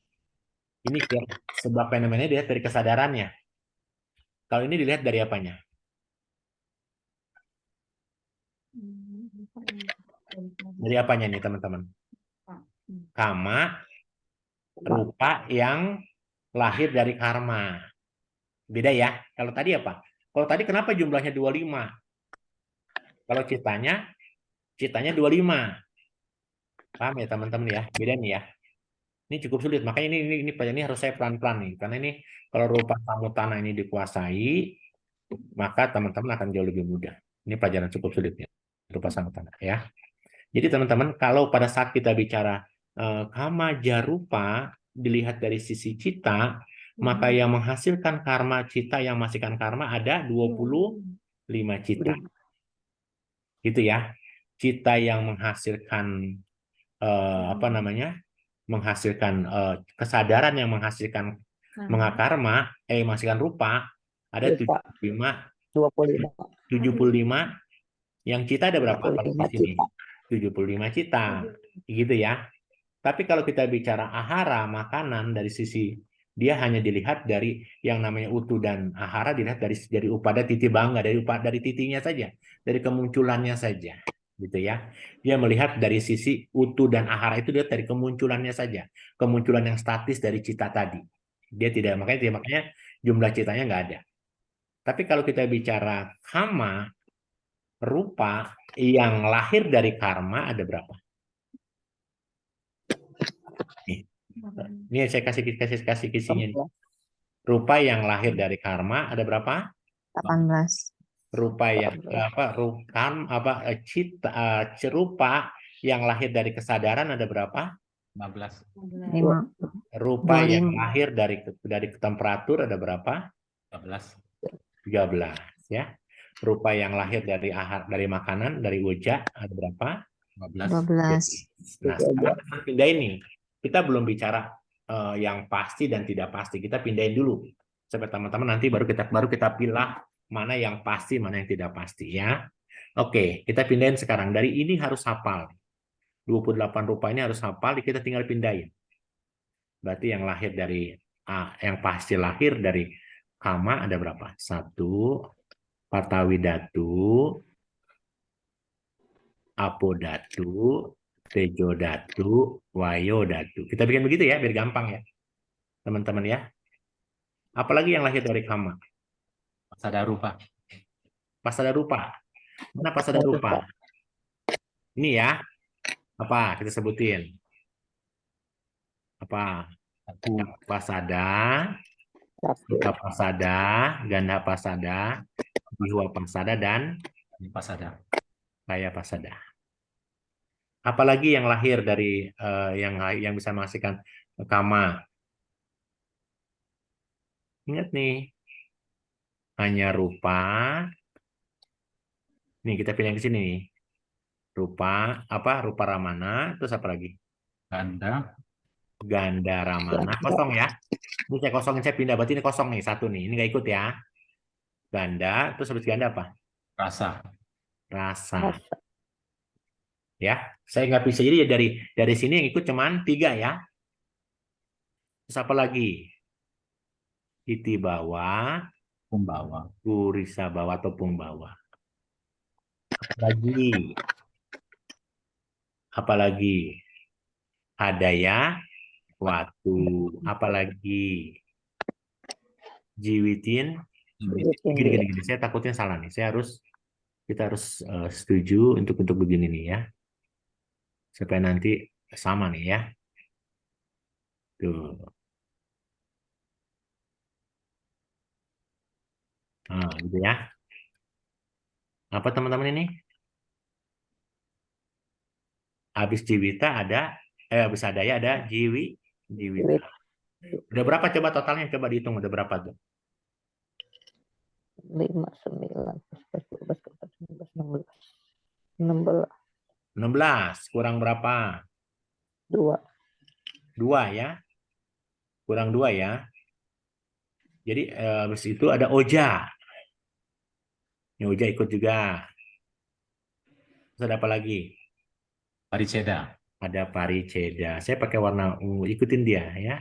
Ini sebab fenomenanya dilihat dari kesadarannya. Kalau ini dilihat dari apanya? Dari apanya nih teman-teman? Kama, rupa yang lahir dari karma. Beda ya. Kalau tadi apa? Kalau tadi kenapa jumlahnya 25? Kalau citanya 25. Paham ya teman-teman ya? Beda nih ya. Ini cukup sulit. Makanya ini harus saya pelan-pelan nih. Karena ini kalau rupa samutana ini dikuasai, maka teman-teman akan jauh lebih mudah. Ini pelajaran cukup sulit ya. Rupa samutana ya. Jadi teman-teman, kalau pada saat kita bicara kama jarupa dilihat dari sisi cita, maka yang menghasilkan karma cita yang menghasilkan karma ada 25 cita. Gitu ya. Cita yang menghasilkan menghasilkan kesadaran yang menghasilkan Mengakarma, masihkan rupa, ada Rupa 75, 25. yang cita ada berapa? Kalau di 25 sini juta. 75 cita, gitu ya. Tapi kalau kita bicara ahara, makanan dari sisi dia hanya dilihat dari yang namanya utu dan ahara dilihat dari upada titi bangga, dari titinya saja, dari kemunculannya saja, gitu ya. Dia melihat dari sisi utu dan ahara itu dia dari kemunculannya saja, kemunculan yang statis dari cita tadi. Dia tidak makanya jumlah citanya nggak ada. Tapi kalau kita bicara kama, rupa yang lahir dari karma ada berapa? Ini saya kasih kisinya. 11. Rupa yang lahir dari karma ada berapa? 18. Rupa yang 14. cita cerupa yang lahir dari kesadaran ada berapa? 15. 5. Rupa yang 25. lahir dari temperatur ada berapa? 15. 13 ya. Rupa yang lahir dari makanan dari wujud ada berapa? 15. 12. Nah, sekarang kita pindah ini. Kita belum bicara yang pasti dan tidak pasti. Kita pindahin dulu. Sampai teman-teman nanti baru kita pilih mana yang pasti, mana yang tidak pasti ya. Oke, kita pindahin sekarang. Dari ini harus hafal. 28 rupa ini harus hafal, kita tinggal pindahin. Berarti yang lahir dari yang pasti lahir dari kama ada berapa? 1 Patawidatu, Apodatu, Tejodatu, Wayodatu. Kita bikin begitu ya, biar gampang ya, teman-teman ya. Apalagi yang lahir dari kama? Pasada rupa. Pasada rupa. Mana pasada rupa? Ini ya. Apa? Kita sebutin. Apa? Pasada, Suta pasada, Ganda pasada, Bihwa pasada, dan Pasada. Kaya pasada. Apalagi yang lahir dari yang bisa menghasilkan kama? Ingat nih, hanya rupa. Nih kita pilih yang ke sini nih. Rupa Rupa ramana, terus apa lagi? Ganda ramana. Kosong ya. Ini saya kosongin, saya pindah. Berarti ini kosong nih, satu nih. Ini nggak ikut ya. Ganda, terus habis ganda apa? Rasa. Rasa. Ya, saya nggak bisa. Jadi dari sini yang ikut cuman 3 ya. Terus apa lagi? Iti bawa, Pembawa. Purisa bawa atau pungbawa. Apalagi? Apalagi? Hadaya, waktu. Apalagi? Jiwitin. Gini. Saya takutnya salah nih. Kita harus setuju untuk begini nih ya. Supaya nanti sama nih ya. Tuh. Nah, gitu ya. Apa teman-teman ini? Habis jiwita habis adaya ada jiwita. Udah berapa coba totalnya? Coba dihitung udah berapa tuh? 5, 9, 12, 16. 16. Kurang berapa? 2. 2 ya. Kurang 2 ya. Jadi habis itu ada oja. Ini oja ikut juga. Terus ada apa lagi? Pariceda. Ada pariceda. Saya pakai warna ungu. Ikutin dia ya.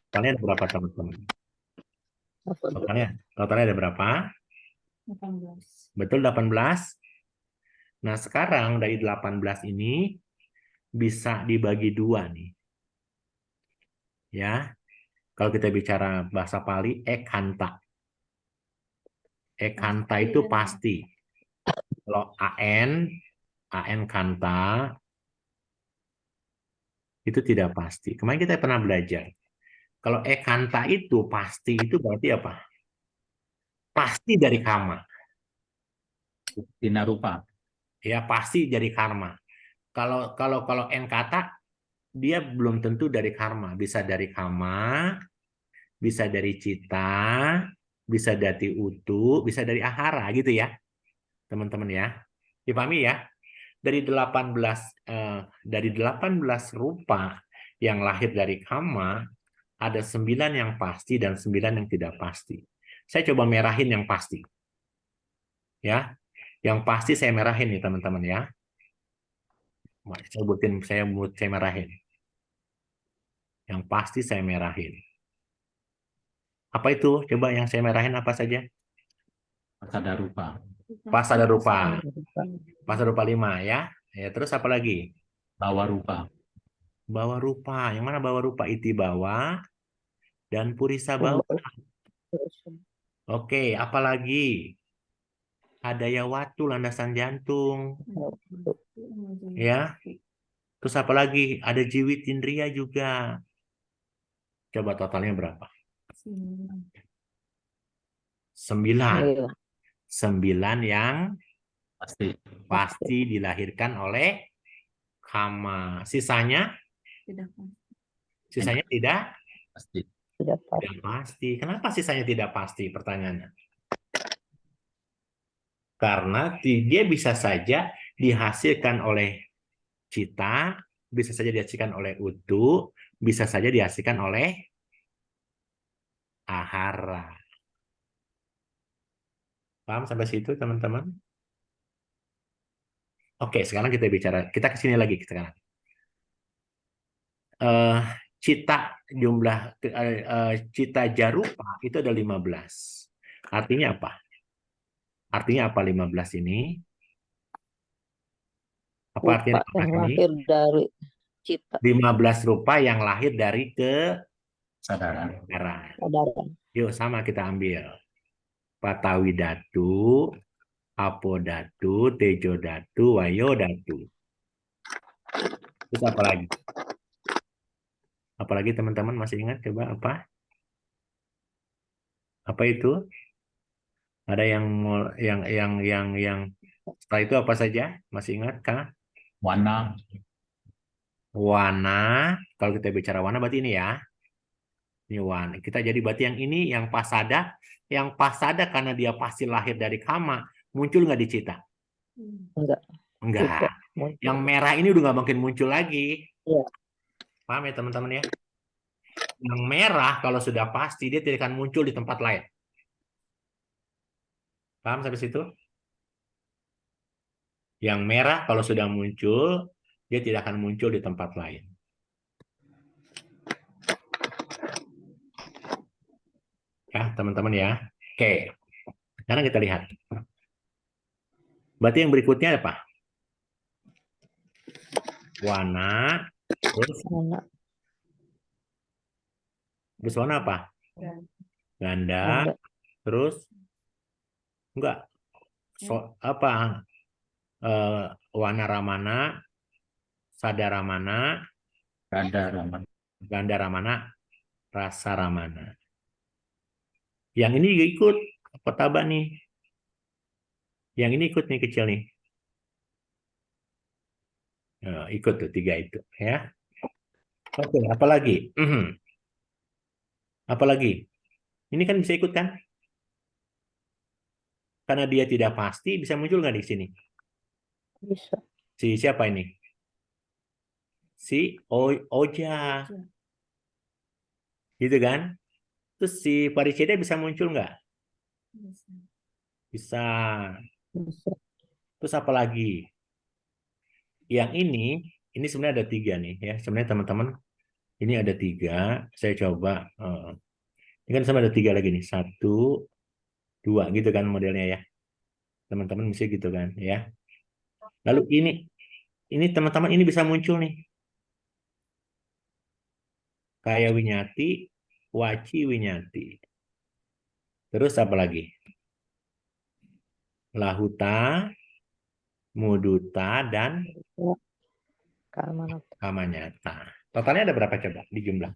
Totalnya ada berapa teman-teman? Totalnya ada berapa? 18. Betul 18. Nah sekarang dari 18 ini bisa dibagi 2 nih. Ya. Kalau kita bicara bahasa Pali, ekanta. Ekanta itu pasti. Kalau AN kanta, itu tidak pasti. Kemarin kita pernah belajar. Kalau ekanta itu pasti, itu berarti apa? Pasti dari kama. Tina rupa. Ya, pasti dari karma. Kalau enkata, dia belum tentu dari karma. Bisa dari kama, bisa dari cita, bisa dari utu, bisa dari ahara gitu ya. Teman-teman ya. Dipahami ya? Dari 18 rupa yang lahir dari kama, Ada 9 yang pasti dan 9 yang tidak pasti. Saya coba merahin yang pasti. Ya, yang pasti saya merahin nih teman-teman ya. Saya merahin. Yang pasti saya merahin. Apa itu? Coba yang saya merahin apa saja? Pasada rupa. Pasada rupa. Rupa. Pasada rupa 5 ya. Ya, terus apa lagi? Bawa rupa. Bawa rupa. Yang mana bawa rupa? Iti bawa dan purisa bawa. Oke, apa lagi? Hadayawatu, landasan jantung. Ya. Terus apa lagi? Ada jiwit indria juga. Coba totalnya berapa? 9. 9 yang Pasti. pasti dilahirkan oleh kama. Sisanya Tidak tidak Pasti. Tidak pasti. tidak pasti. Kenapa sisanya tidak pasti? Pertanyaannya. Karena dia bisa saja dihasilkan oleh cita, bisa saja dihasilkan oleh utu, bisa saja dihasilkan oleh ahara. Paham sampai situ, teman-teman? Oke, sekarang kita ke sini lagi sekarang. Eh, cita jarupa itu ada 15. Artinya apa? Artinya apa 15 ini? Apa artinya Rupa 15 yang ini? lahir dari cita 15 rupa yang lahir dari Kesadaran. kesadaran. Yuk, sama kita ambil. Patawidatu, Apodatu, Tejodatu, Wayodatu. Terus apa lagi? Apalagi teman-teman masih ingat? Coba apa? Apa itu? Ada yang setelah itu apa saja? Masih ingat kah? Wana. Wana. Kalau kita bicara wana berarti ini ya. Ini wana. Kita jadi berarti yang ini yang pasada. Yang pasada karena dia pasti lahir dari kama. Muncul nggak di cita? Enggak. Enggak. Tidak muncul. Yang merah ini udah nggak mungkin muncul lagi. Iya. Paham ya teman-teman ya? Yang merah kalau sudah pasti dia tidak akan muncul di tempat lain. Paham sampai situ? Yang merah kalau sudah muncul dia tidak akan muncul di tempat lain. Ya, teman-teman ya. Oke. Sekarang kita lihat. Berarti yang berikutnya apa? Warna, terus Mana? warna apa? Ganda, Ganda. terus enggak. Apa? Warna ramana, sadaramana, Ganda raman. ganda ramana, rasa ramana. Yang ini juga ikut. Apa tabak nih? Yang ini ikut nih kecil nih. Ikut tuh 3 itu ya. Oke, apalagi? Apalagi? Ini kan bisa ikut kan? Karena dia tidak pasti, bisa muncul nggak di sini? Bisa. Si siapa ini? Si Oja. Gitu kan? Terus si Paricida bisa muncul nggak? Bisa. Bisa. Terus apa lagi? Yang ini sebenarnya ada 3 nih ya. Sebenarnya teman-teman, ini ada 3. Saya coba. Ini kan sama ada 3 lagi nih. 1, 2 gitu kan modelnya ya. Teman-teman mesti gitu kan ya. Lalu ini teman-teman ini bisa muncul nih. Kaya Winyati, Waci Winyati. Terus apa lagi? Lahuta, Muduta, dan Kamana. Kamanyata. Totalnya ada berapa coba di jumlah?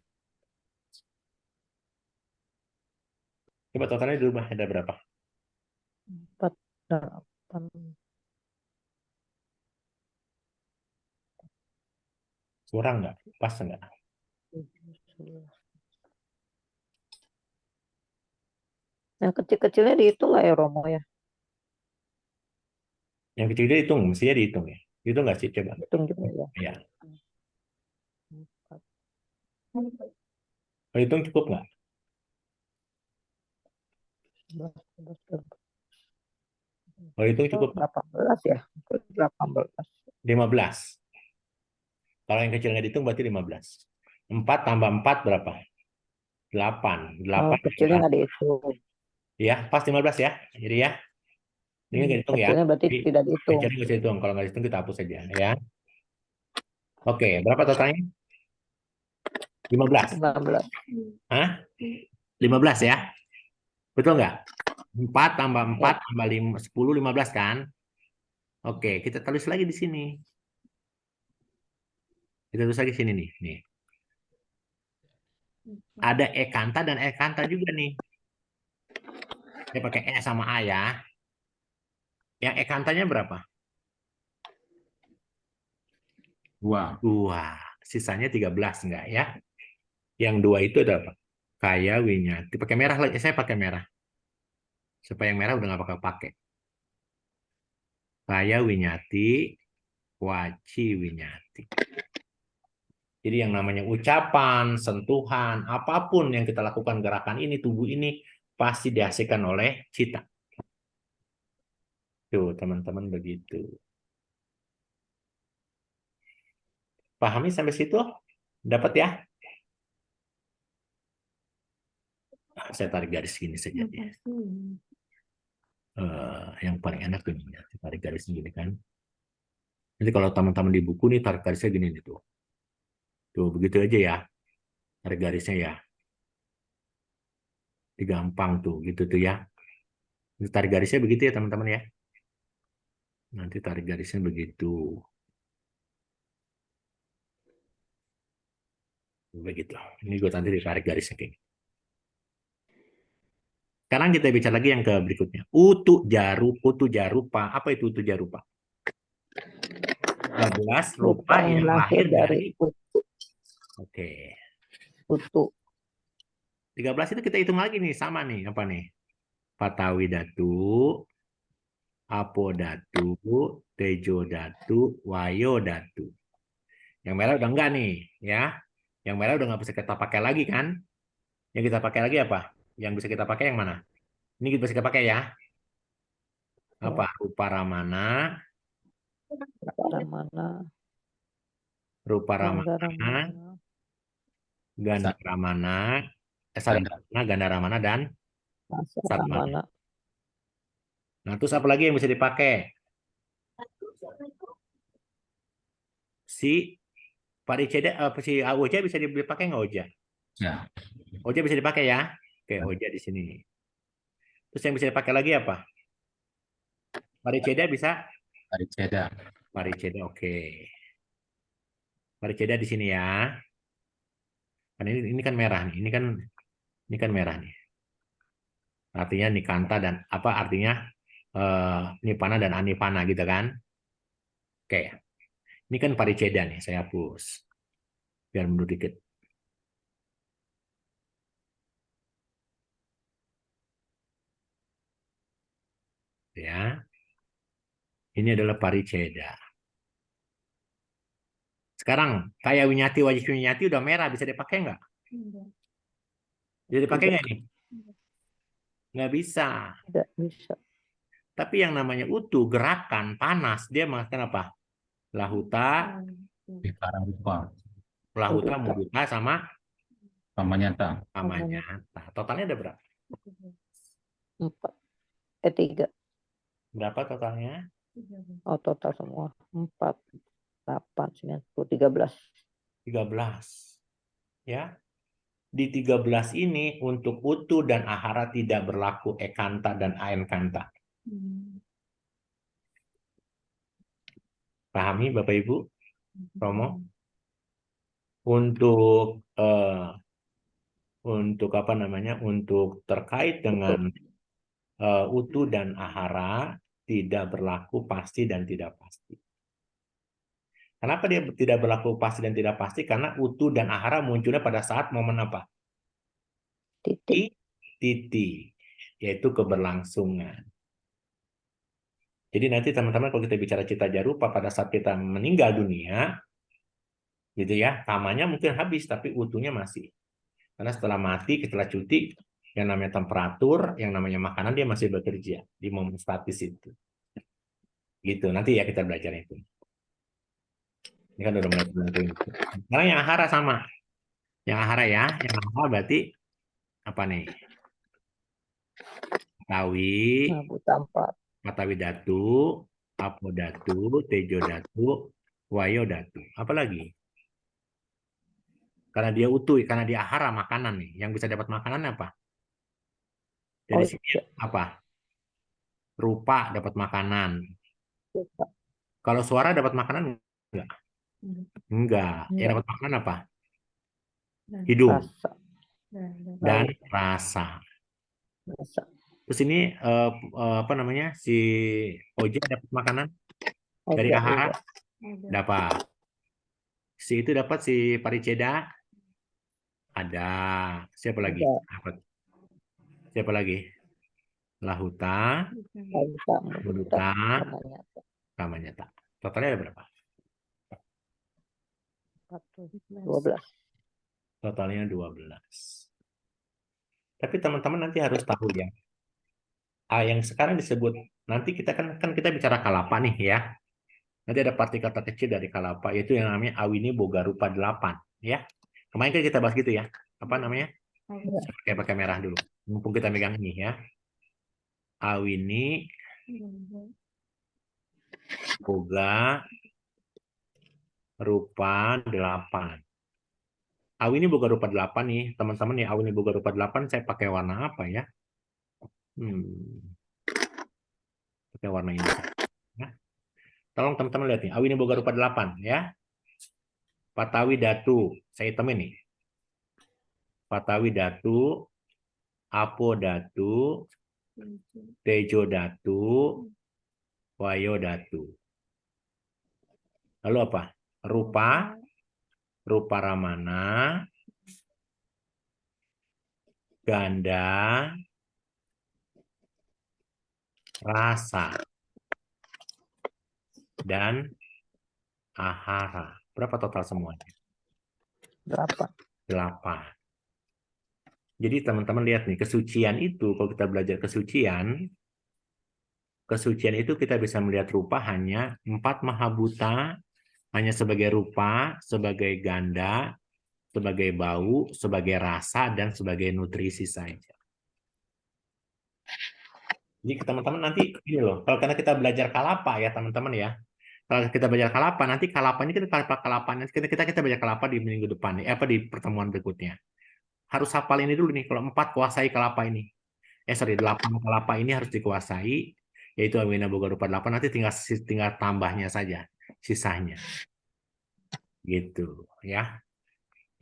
Coba totalnya di rumah ada berapa? 4, 8. Kurang nggak? Pas nggak? Yang kecil-kecilnya dihitung nggak ya Romo ya? Yang kecil itu hitung, mestinya dihitung ya. Hitung nggak sih coba? Hitung juga ya. Ya. Kalau hitung cukup nggak? 11, Kalau hitung cukup 18 ya. 18. 15. Kalau yang kecil nggak dihitung berarti 15. 4 tambah 4 berapa? 8. Oh, 8 kecilnya nggak dihitung. ya, pas 15 ya. Jadi ya, ini nggak dihitung ya. Kecilnya berarti Jadi, tidak dihitung. kecilnya nggak usah dihitung. Kalau nggak dihitung kita hapus saja ya. Oke, berapa totalnya? 15. 19. Hah? 15 ya? Betul nggak? 4 tambah 4 Ya. tambah 5, 10, 15 kan? Oke, kita tulis lagi di sini. Kita tulis lagi sini nih. Nih. Ada ekanta dan ekanta juga nih. Saya pakai E sama A ya. Yang ekantanya berapa? 2. 2. Sisanya 13 enggak ya? Yang 2 itu ada apa? Kaya, Winyati. Pakai merah lagi. Saya pakai merah. Supaya yang merah udah nggak bakal pakai. Kaya, Winyati, Waci, Winyati. Jadi yang namanya ucapan, sentuhan, apapun yang kita lakukan gerakan ini, tubuh ini pasti dihasilkan oleh cita. Tuh, teman-teman begitu. Pahami sampai situ? Dapat ya? Nah, saya tarik garis gini saja. Ya. Yang paling enak tuh nih, ya. Tarik garis gini kan. Nanti kalau teman-teman di buku nih tarik garisnya gini nih tuh. Tuh, begitu aja ya. Tarik garisnya ya. Gampang tuh, gitu tuh ya. Tarik garisnya begitu ya teman-teman ya. Nanti tarik garisnya begitu. Begitu. Ini gue nanti ditarik garisnya kayak gitu. Sekarang kita bicara lagi yang ke berikutnya. Utu jarupa. Apa itu utu jarupa? 13 rupa yang lahir dari Oke. utu. 13 itu kita hitung lagi nih, sama nih, apa nih? Patawi datu, Apo datu, Tejo datu, Wayo datu. Yang merah udah enggak nih, ya. Yang merah udah nggak bisa kita pakai lagi kan? Yang kita pakai lagi apa? Yang bisa kita pakai yang mana? Ini kita bisa kita pakai ya. Apa? Rupa Ramana, Ramana. Rupa Ganda Ramana, Ramana. Ganda Ramana, Sada Ramana, Ganda Ramana, dan Rasa Satmana. Ramana. Nah, terus apa lagi yang bisa dipakai? Si Pariceda, si Oja bisa dipakai nggak Oja? Ya. Oja bisa dipakai ya? Oke, Oja di sini. Terus yang bisa dipakai lagi apa? Pariceda bisa? Pariceda. Pariceda, oke. Pariceda di sini ya. Kan ini kan merah nih. Ini kan merah nih. Artinya nikanta dan apa artinya nipana dan anipana gitu kan? Oke. Ini kan pariceda nih, saya hapus. Biar mundur dikit. Ya. Ini adalah pariceda. Sekarang, kayak Winyati, wajib Winyati udah merah, bisa dipakai nggak? Bisa dipakai nggak nih? Nggak bisa. Tidak bisa. Tapi yang namanya utu, gerakan, panas, dia mengatakan apa? Lahuta, Vikara rupa. Lahuta, Mudita, sama Pamanyata. Amanyata. Totalnya ada berapa? 4. 3. Berapa totalnya? Oh, total semua. 4, 8, 9, 10, 13. 13. Ya. Di 13 ini untuk utu dan ahara tidak berlaku ekanta dan aenkanta. Pahami Bapak Ibu? Romo? Untuk apa namanya? Untuk terkait dengan utu dan ahara tidak berlaku pasti dan tidak pasti. Kenapa dia tidak berlaku pasti dan tidak pasti? Karena utu dan ahara munculnya pada saat momen apa? Titik. Titik, yaitu keberlangsungan. Jadi nanti teman-teman kalau kita bicara cita jarupa pada saat kita meninggal dunia, gitu ya, tamanya mungkin habis tapi utuhnya masih. Karena setelah mati, setelah cuti, yang namanya temperatur, yang namanya makanan, dia masih bekerja di momen statis itu. Gitu, nanti ya kita belajar itu. Ini kan udah mulai tentuin. Sekarang yang ahara sama. Yang ahara ya, yang ahara berarti apa nih? Tawi, Nah, buta 4. Matawi Datu, Apo Datu, Tejo Datu, Wayo Datu. Apa lagi? Karena dia utuh, karena dia ahara makanan nih. Yang bisa dapat makanan apa? Dari sini Oja. apa? Rupa dapat makanan. Buta. Kalau suara dapat makanan enggak? Enggak. Yang Enggak. dapat makanan apa? Hidung Rasa. dan Lalu rasa. rasa. Terus ini apa namanya? Si Oja dapat makanan dari Oja ahara juga. dapat. Si itu dapat si Pariceda ada. Siapa lagi? Ada. Dapat. Siapa lagi? Lahuta, Laita, Muduta, Muduta, Kamanyata. Kamanyata. Totalnya ada berapa? 12. Totalnya 12. Tapi teman-teman nanti harus tahu ya. Yang sekarang disebut nanti kita kan kita bicara kalapa nih ya. Nanti ada partikel terkecil dari kalapa yaitu yang namanya awini boga rupa 8 ya. Kemarin kan kita bahas gitu ya. Apa namanya? Pakai merah dulu. Mumpung kita megang ini ya. Awini boga rupa 8. Awini boga rupa 8 nih, teman-teman nih. Awini boga rupa 8 saya pakai warna apa ya? Pakai warna ini. Ya. Tolong teman-teman lihat nih, awini boga rupa 8 ya. Patawi Datu, saya hitam ini. Patawi Datu, Apo Datu, Tejo Datu, Wayo Datu. Lalu apa? Rupa, Rupa Ramana, Ganda, Rasa, dan Ahara. Berapa total semuanya? 8. 8. Jadi teman-teman lihat nih, kesucian itu, kalau kita belajar kesucian itu kita bisa melihat rupa hanya 4 mahabuta, hanya sebagai rupa, sebagai ganda, sebagai bau, sebagai rasa, dan sebagai nutrisi saja. Jadi teman-teman nanti, ini loh, kalau karena kita belajar kalapa ya teman-teman ya, kalau kita belajar kalapa, nanti kalapa ini kita belajar kalapa di minggu depan, di pertemuan berikutnya. Harus hafal ini dulu nih, kalau 4 kuasai kalapa ini. 8 kalapa ini harus dikuasai, yaitu Awina Boga Rupa 8, nanti tinggal tambahnya saja, sisanya. Gitu ya.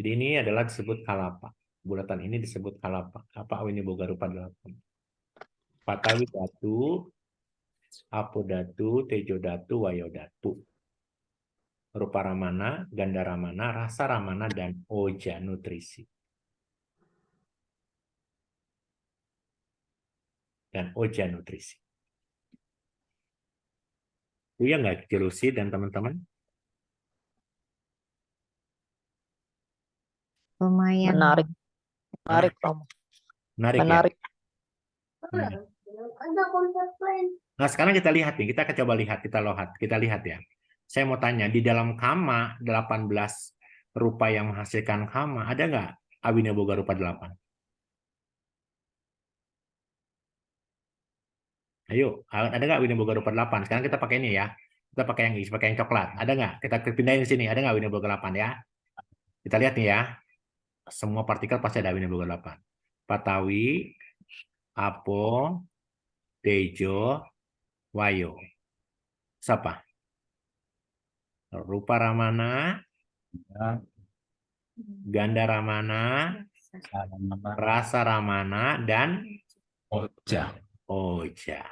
Jadi ini adalah disebut kalapa. Bulatan ini disebut kalapa. Apa Awina Boga Rupa 8? Patawi Datu, Apo Datu, Tejo Datu, Wayo Datu. Rupa Ramana, Ganda Ramana, Rasa Ramana, dan Oja Nutrisi. Dan Oja Nutrisi. Itu ya nggak Jelusi dan teman-teman? Lumayan. Menarik. Menarik, Romo. Menarik ya? Menarik. Nah, sekarang kita lihat nih, kita coba lihat, kita lihat ya. Saya mau tanya, di dalam kama 18 rupa yang menghasilkan kama, ada nggak Awina Boga Rupa 8? Ayo, ada nggak Awina Boga Rupa 8? Sekarang kita pakai ini ya. Kita pakai yang coklat. Ada nggak? Kita pindahin sini. Ada nggak Awina Boga 8 ya? Kita lihat nih ya. Semua partikel pasti ada Awina Boga 8. Patawi, Apo, Tejo, Wayo. Siapa? Rupa Ramana, Ya, Ganda Ramana, Rasa Ramana, dan Oja. Oja.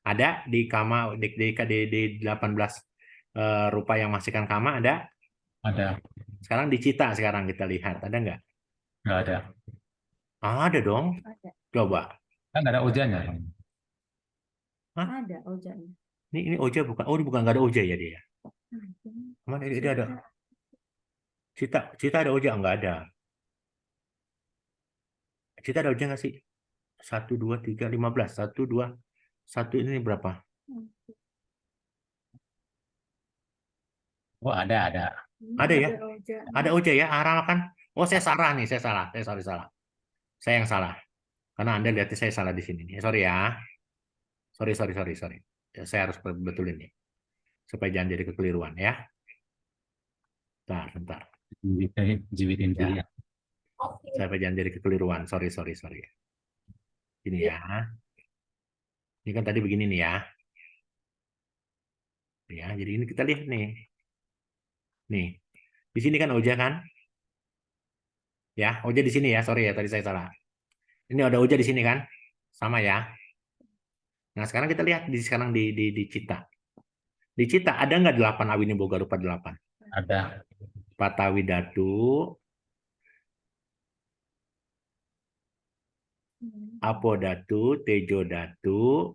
Ada di kama di 18 rupa yang menghasilkan kama ada? Ada. Sekarang di Cita sekarang kita lihat, ada nggak? Nggak ada. Ada dong. Coba. Kan nggak ada ojanya. Ada ojanya. Ini Oja bukan? Oh, ini bukan, nggak ada Oja ya dia. Mana ini ada? Cita ada Oja? Nggak ada. Cita ada ujian nggak sih? 1, 2, 3, 15. 1, 2, 1 ini berapa? Oh, ada. Ada ya? Ada Oja ya? Aral kan? Oh, saya salah nih. Saya salah. Saya salah. Saya yang salah. Karena Anda lihat saya salah di sini. Sorry ya. Sorry. Ya, saya harus betulin nih. Supaya jangan jadi kekeliruan ya. Bentar. Jiwit inti Ya. ya. Supaya jangan jadi kekeliruan. Sorry. Ini ya. Ini kan tadi begini nih ya. Ya, jadi ini kita lihat nih. Nih. Di sini kan Oja kan? Ya, Oja di sini ya. Sorry ya, tadi saya salah. Ini ada Oja di sini kan? Sama ya. Nah, sekarang kita lihat sekarang di Cita. Di Cita ada nggak 8 awini boga rupa 8? Ada. Patawi Datu, Apo Datu, Tejo Datu,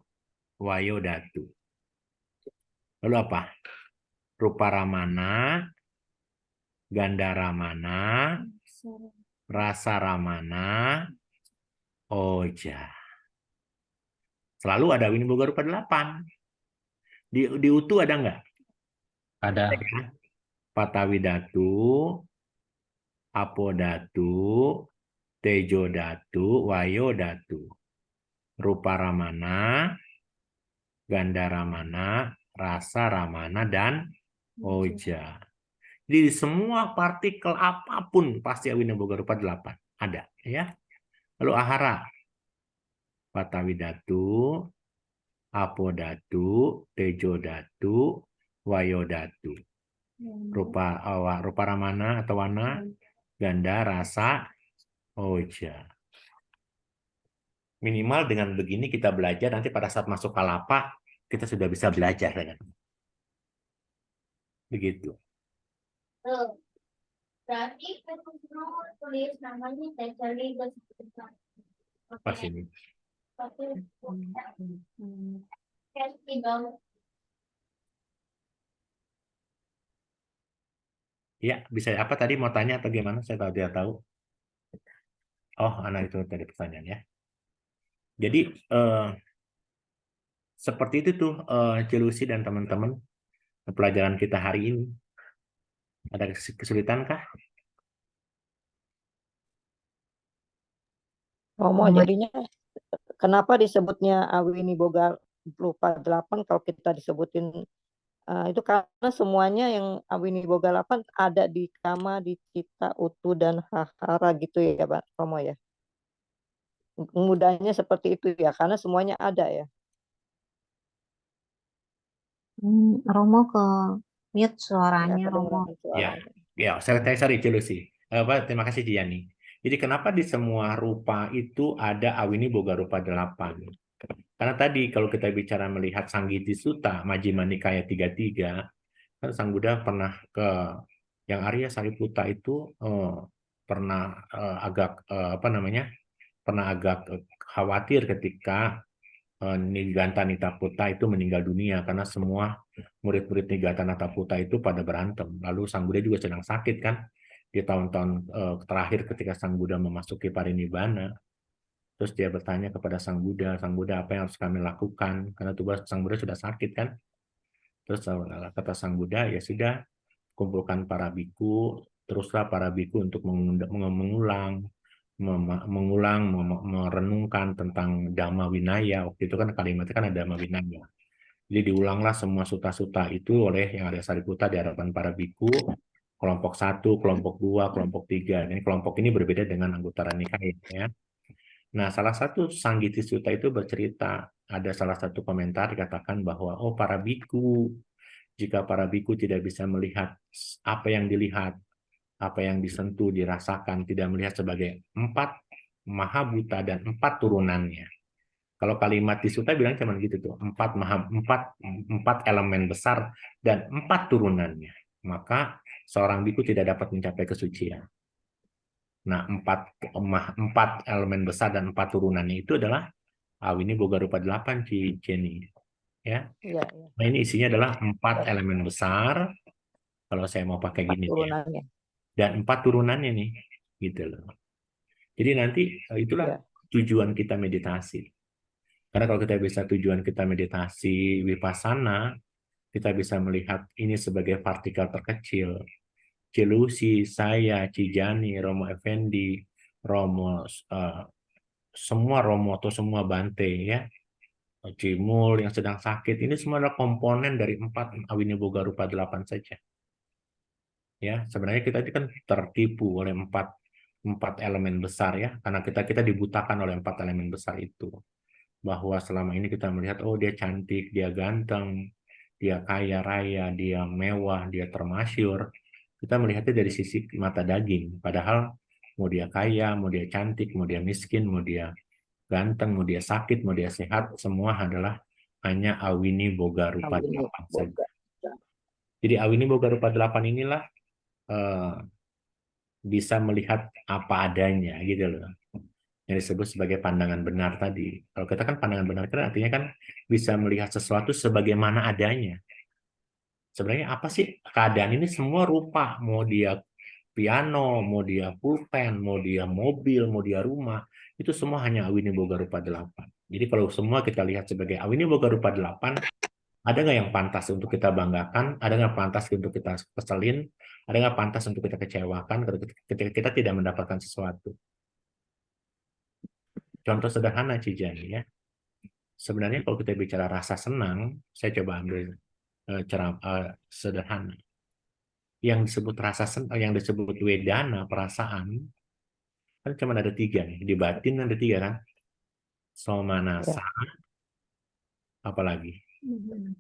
Wayo Datu. Lalu apa? Rupa Ramana, Ganda Ramana, Rasa Ramana, Oja. Selalu ada awini boga rupa 8. Di Utu ada nggak? Ada. Patawi Datu, Apo Datu, Tejo Datu, Wayo Datu. Rupa Ramana, Ganda Ramana, Rasa Ramana, dan Oja. Jadi semua partikel apapun pasti awini boga rupa 8. Ada. Ya. Lalu Ahara. Patawi Datu, Apo Datu, Tejo Datu, Wayo Datu. Rupa Ramana atau Wana, Ganda, Rasa, Oja. Minimal dengan begini kita belajar, nanti pada saat masuk Kalapa, kita sudah bisa belajar. Begitu. Berarti kita tulis namanya Teceli Pas ini. Ya, bisa apa tadi mau tanya atau gimana? Saya tidak tahu. Oh, anak itu tadi pertanyaan ya. Jadi seperti itu tuh Jelusi dan teman-teman pelajaran kita hari ini. Ada kesulitan kah? Romo, jadinya kenapa disebutnya awini boga rupa 8 kalau kita disebutin itu karena semuanya yang awini boga 8 ada di Kama, di Cita, Utu, dan Hahara gitu ya Pak Romo ya. Mudahnya seperti itu ya, karena semuanya ada ya. Romo ke mute Ya, suaranya Romo. kedengeran suaranya. Ya, sorry Jelusi. Terima kasih Jiani. Jadi kenapa di semua rupa itu ada awini boga rupa 8? Karena tadi kalau kita bicara melihat Sanggiti Sutta, Majjhima Nikaya 33, kan Sang Buddha pernah ke yang Arya Sariputta itu pernah agak pernah agak khawatir ketika Niganta Nitaputta itu meninggal dunia karena semua murid-murid Niganta Nitaputta itu pada berantem. Lalu Sang Buddha juga sedang sakit kan di tahun-tahun terakhir ketika Sang Buddha memasuki parinibbana. Terus dia bertanya kepada Sang Buddha apa yang harus kami lakukan? Karena tugas Sang Buddha sudah sakit kan. Terus kata Sang Buddha, ya sudah, kumpulkan para biku, teruslah para biku untuk mengulang, merenungkan tentang Dhamma Vinaya. Waktu itu kan kalimatnya kan ada Dhamma Vinaya. Jadi diulanglah semua suta-suta itu oleh yang ada Sariputta di hadapan para biku, kelompok 1, kelompok 2, kelompok 3. Ini kelompok ini berbeda dengan Anguttara Nikaya ya. Nah, salah satu Sanggiti Sutta itu bercerita, ada salah satu komentar dikatakan bahwa para biku, jika para biku tidak bisa melihat apa yang dilihat, apa yang disentuh, dirasakan, tidak melihat sebagai 4 mahabhuta dan 4 turunannya. Kalau kalimat di Sutta bilang cuma gitu tuh, 4 elemen besar dan 4 turunannya. Maka seorang biku tidak dapat mencapai kesucian. Nah, 4 elemen besar dan 4 turunannya itu adalah awini boga rupa 8 Jenny. Ya. Iya. Nah, ini isinya adalah 4 elemen besar. Kalau saya mau pakai gini ya. Turunannya. Dan 4 turunannya nih, gitu loh. Jadi nanti itulah Ya. tujuan kita meditasi. Karena kalau kita bisa tujuan kita meditasi vipassana, kita bisa melihat ini sebagai partikel terkecil. Cilusi, saya, Cijani, Romo Effendi, Romo, semua Romo atau semua Bante ya, Cimul yang sedang sakit, ini semua adalah komponen dari 4 Awiniboga Rupa 8 saja. Ya, sebenarnya kita itu kan tertipu oleh empat elemen besar ya, karena kita dibutakan oleh 4 elemen besar itu. Bahwa selama ini kita melihat, oh dia cantik, dia ganteng, dia kaya raya, dia mewah, dia termasyur. Kita melihatnya dari sisi mata daging. Padahal mau dia kaya, mau dia cantik, mau dia miskin, mau dia ganteng, mau dia sakit, mau dia sehat, semua adalah hanya Awini Boga Rupa 8 saja. Jadi Awini Boga Rupa 8 inilah bisa melihat apa adanya gitu loh. Yang disebut sebagai pandangan benar tadi. Kalau kita kan pandangan benar kan artinya kan bisa melihat sesuatu sebagaimana adanya. Sebenarnya apa sih keadaan ini? Semua rupa, mau dia piano, mau dia pulpen, mau dia mobil, mau dia rumah, itu semua hanya Awini Boga Rupa 8. Jadi kalau semua kita lihat sebagai Awini Boga Rupa 8, ada nggak yang pantas untuk kita banggakan? Ada nggak pantas untuk kita keselin? Ada nggak pantas untuk kita kecewakan ketika kita tidak mendapatkan sesuatu? Contoh sederhana Cijani ya. Sebenarnya kalau kita bicara rasa senang, saya coba ambil sederhana. Yang disebut rasa senang, yang disebut wedana, perasaan, kan cuma ada 3 nih. Di batin ada 3 kan? Somanasa, apalagi?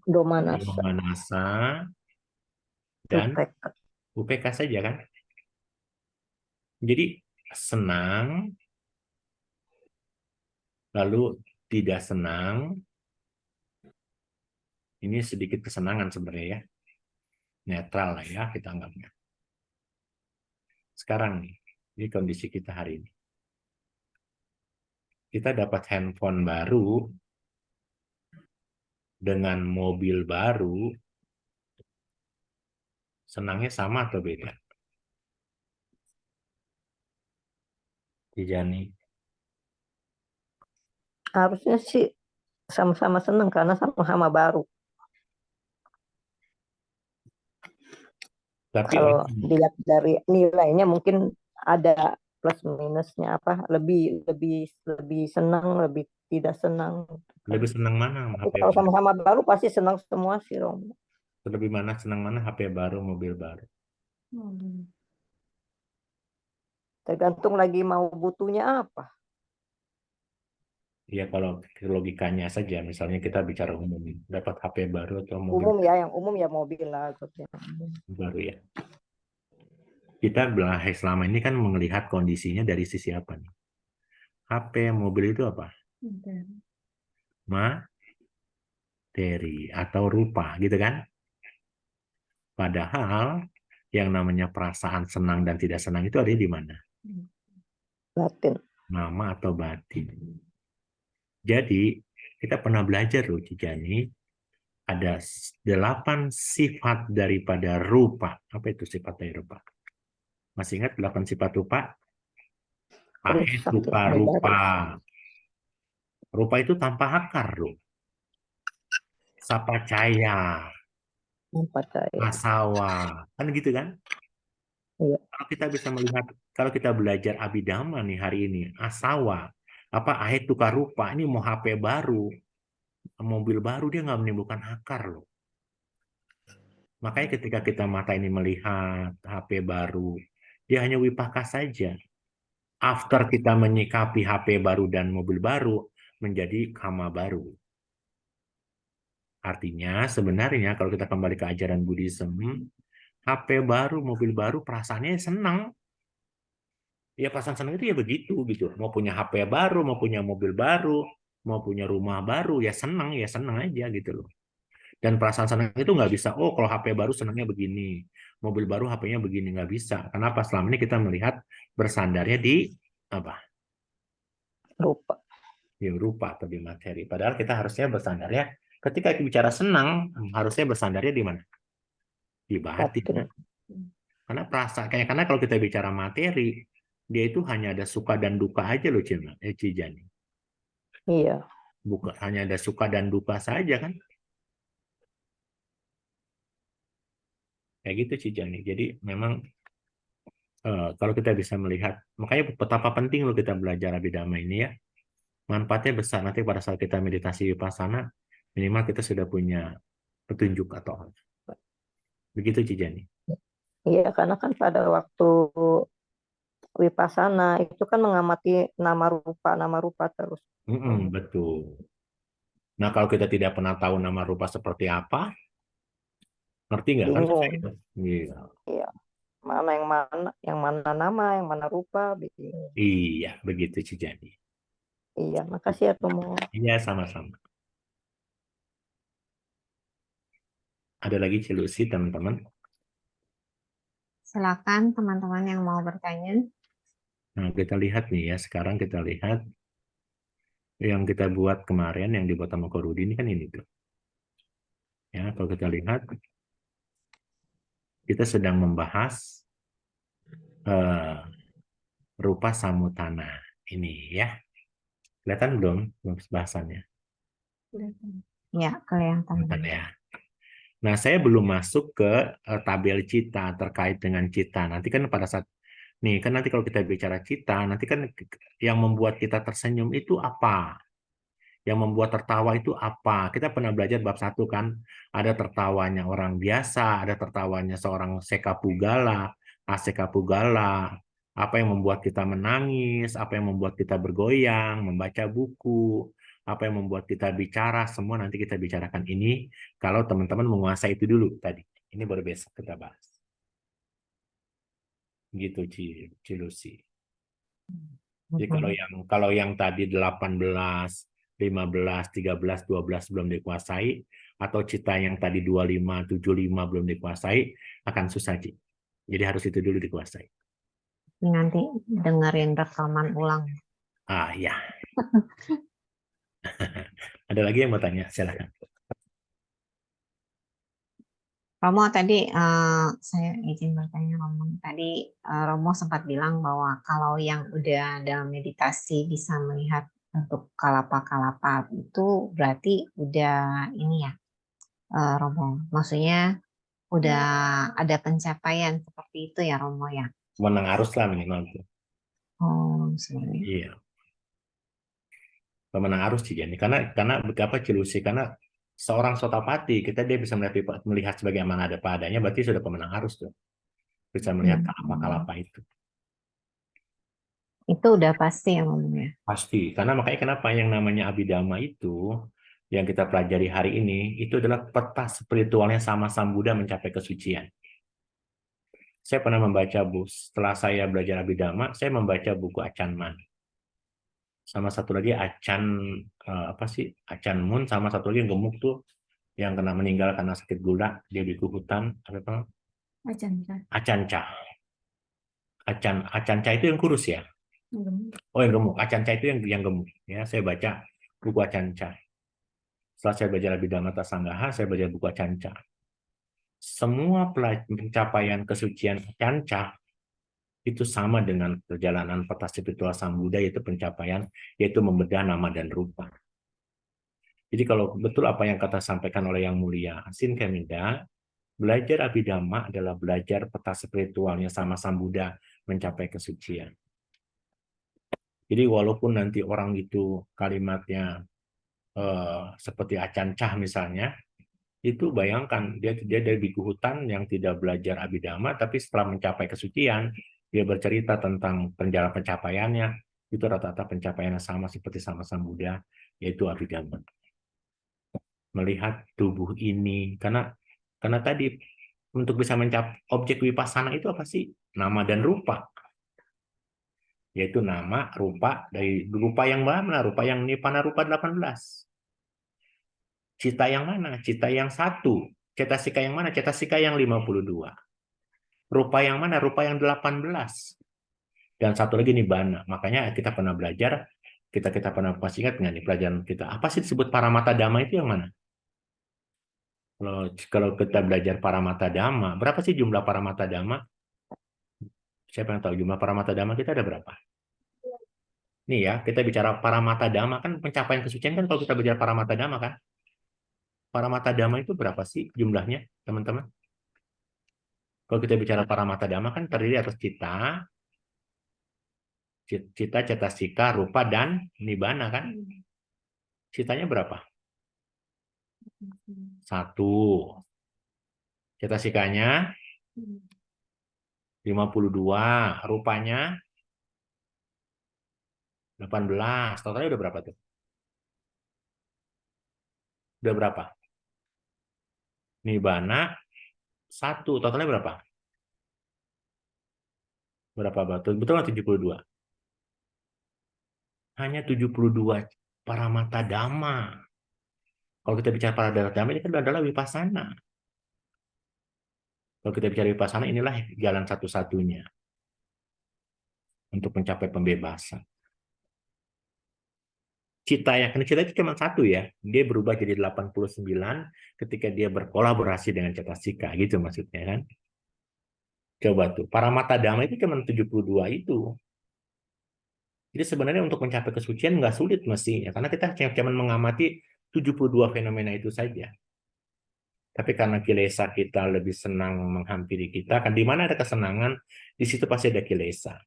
Domanasa, Domanasa, dan Upeka. UPK saja kan? Jadi senang, lalu tidak senang, ini sedikit kesenangan sebenarnya ya. Netral lah ya kita anggapnya. Sekarang nih, ini kondisi kita hari ini. Kita dapat handphone baru dengan mobil baru, senangnya sama atau beda? Dijani. Harusnya sih sama-sama senang karena sama-sama baru. Tapi Kalau dilihat dari nilainya mungkin ada plus minusnya apa, lebih senang, lebih tidak senang. lebih senang mana Tapi HP kalau baru? sama-sama baru pasti senang semua sih, Romo. Lebih mana senang mana HP baru, mobil baru? Tergantung lagi mau butuhnya apa. Ya kalau logikanya saja, misalnya kita bicara umum, dapat HP baru atau mobil Umum ya, yang umum ya mobil lah. baru ya. Kita selama ini kan melihat kondisinya dari sisi apa nih? HP, mobil itu apa? Materi atau rupa, gitu kan? Padahal yang namanya perasaan senang dan tidak senang itu ada di mana? Batin. Nama atau batin. Jadi kita pernah belajar loh Cijani, ada 8 sifat daripada rupa. Apa itu sifat dari rupa? Masih ingat 8 sifat rupa? Ahetuka rupa. Rupa itu tanpa akar loh. Sapacaya, asawa, kan gitu kan? Iya. Kalau kita bisa melihat, kalau kita belajar abidama nih hari ini, asawa, apa ahetuka rupa, ini mau HP baru, mobil baru, dia nggak menimbulkan akar loh. Makanya ketika kita mata ini melihat HP baru, dia hanya wipaka saja. After kita menyikapi HP baru dan mobil baru, menjadi kama baru. Artinya sebenarnya kalau kita kembali ke ajaran Buddhism, HP baru, mobil baru, perasaannya senang. Ya perasaan senang itu ya begitu gitu. Mau punya HP baru, mau punya mobil baru, mau punya rumah baru, ya senang aja gitu loh. Dan perasaan senang itu nggak bisa, oh kalau HP baru senangnya begini, mobil baru HP-nya begini, nggak bisa. Kenapa? Selama ini kita melihat bersandarnya di apa? Rupa. Di rupa atau di materi. Padahal kita harusnya bersandarnya, ketika kita bicara senang, harusnya bersandarnya di mana? Di batin. Kan? Karena kalau kita bicara materi, dia itu hanya ada suka dan duka aja loh, Cijani. Iya. Bukan hanya ada suka dan duka saja kan? Kayak gitu Cijani. Jadi memang kalau kita bisa melihat, makanya betapa penting loh kita belajar Abhidhamma ini ya. Manfaatnya besar. Nanti pada saat kita meditasi vipassana, minimal kita sudah punya petunjuk atau begitu Cijani. Iya, karena kan pada waktu Vipassana itu kan mengamati nama rupa terus. Betul. Nah, kalau kita tidak pernah tahu nama rupa seperti apa, ngerti nggak? Kan susah Bingung. gitu. Iya. Iya. Yang mana nama, yang mana rupa, bingung. Iya, begitu Cijani. Iya, makasih ya Romo. Iya, sama-sama. Ada lagi Cilusi, teman-teman? Silakan teman-teman yang mau bertanya. Nah, kita lihat nih ya. Sekarang kita lihat yang kita buat kemarin, yang dibuat sama Korudi ini kan ini tuh. Ya, kalau kita lihat, kita sedang membahas rupa samutana ini ya. Kelihatan belum bahasannya? Ya, kelihatan. Kelihatan ya. Nah, saya belum masuk ke tabel cita terkait dengan cita. Nanti kan pada saat nih kan nanti kalau kita bicara cita, nanti kan yang membuat kita tersenyum itu apa? Yang membuat tertawa itu apa? Kita pernah belajar bab 1 kan, ada tertawanya orang biasa, ada tertawanya seorang sekapugala, asekapugala, apa yang membuat kita menangis, apa yang membuat kita bergoyang, membaca buku, apa yang membuat kita bicara, semua nanti kita bicarakan ini kalau teman-teman menguasai itu dulu tadi. Ini baru besok kita bahas. Gitu Cilusi. Jadi kalau yang tadi 18, 15, 13, 12 belum dikuasai, atau cita yang tadi 25, 75 belum dikuasai, akan susah, Ci. Jadi harus itu dulu dikuasai. Nanti dengerin rekaman ulang. Ah, ya. Ada lagi yang mau tanya? Silakan. Romo tadi saya izin bertanya Romo. Tadi Romo sempat bilang bahwa kalau yang udah dalam meditasi bisa melihat bentuk kalapa-kalapa itu berarti udah ini ya Romo. Maksudnya udah ada pencapaian seperti itu ya Romo ya. Menang arus lah minimal. Oh, sebenarnya. Iya. Pemenang arus sih ini karena apa Cilusi, karena seorang sotapati dia bisa melihat sebagaimana ada padanya, berarti sudah pemenang arus tuh, bisa melihat kalapa-kalapa itu. Itu udah pasti ya ngomongnya. Pasti, karena makanya kenapa yang namanya Abhidhamma itu yang kita pelajari hari ini itu adalah peta spiritualnya sama Sang Buddha mencapai kesucian. Saya pernah membaca setelah saya belajar Abhidhamma, saya membaca buku Achan Man. Sama satu lagi Achan Mun, sama satu lagi yang gemuk tuh yang kena meninggal karena sakit gula, dia di hutan apa? Acanca. Acanca itu yang kurus ya? Oh, yang gemuk. Acanca itu yang gemuk ya. Saya baca buku Acanca. Setelah saya belajar Abhidhamma Sanggaha, saya baca buku Acanca. Semua pencapaian kesucian Acanca itu sama dengan perjalanan peta spiritual Sang Buddha, yaitu membedah nama dan rupa. Jadi kalau betul apa yang kata sampaikan oleh Yang Mulia Asin Keminda, belajar Abhidhamma adalah belajar peta spiritualnya sama Sang Buddha mencapai kesucian. Jadi walaupun nanti orang itu kalimatnya seperti Acancah misalnya, itu bayangkan dia dari biku hutan yang tidak belajar Abhidhamma, tapi setelah mencapai kesucian, dia bercerita tentang perjalanan pencapaiannya, itu rata-rata pencapaiannya sama seperti sama Sang Buddha, yaitu Abhidhamma. Melihat tubuh ini, karena tadi untuk bisa mencapai objek vipassana itu apa sih? Nama dan rupa. Yaitu nama, rupa, dari rupa yang mana? Rupa yang Nibbana rupa 18. Cita yang mana? Cita yang 1. Cetasika yang mana? Cetasika yang 52. Rupa yang mana? Rupa yang 18. Dan satu lagi Nibbana. Makanya kita pernah belajar, kita pernah masih ingat nggak nih pelajaran kita? Apa sih disebut Paramata Dhamma itu yang mana? Kalau kita belajar Paramata Dhamma, berapa sih jumlah Paramata Dhamma? Siapa yang tahu jumlah paramata dhamma kita ada berapa? Nih ya, kita bicara paramata dhamma kan pencapaian kesucian kan kalau kita bicara paramata dhamma kan. Paramata dhamma itu berapa sih jumlahnya, teman-teman? Kalau kita bicara paramata dhamma kan terdiri atas cita, cetasika, rupa, dan nibbana kan? Citanya berapa? 1. Cetasikanya 52. Rupanya 18. Totalnya udah berapa tuh? Udah berapa? Nibbana 1. Totalnya berapa? Berapa betul? Betul nggak 72? Hanya 72 paramata dhamma. Kalau kita bicara paramata dhamma ini kan adalah vipassana. Kalau kita bicara vipassana inilah jalan satu-satunya untuk mencapai pembebasan. Cita ya, karena cita itu cuma satu ya. Dia berubah jadi 89 ketika dia berkolaborasi dengan cetasika, gitu maksudnya kan. Coba tuh, paramata dhamma itu cuma 72 itu. Jadi sebenarnya untuk mencapai kesucian nggak sulit mestinya, karena kita cuma mengamati 72 fenomena itu saja. Tapi karena kilesa kita lebih senang menghampiri kita, kan di mana ada kesenangan, di situ pasti ada kilesa.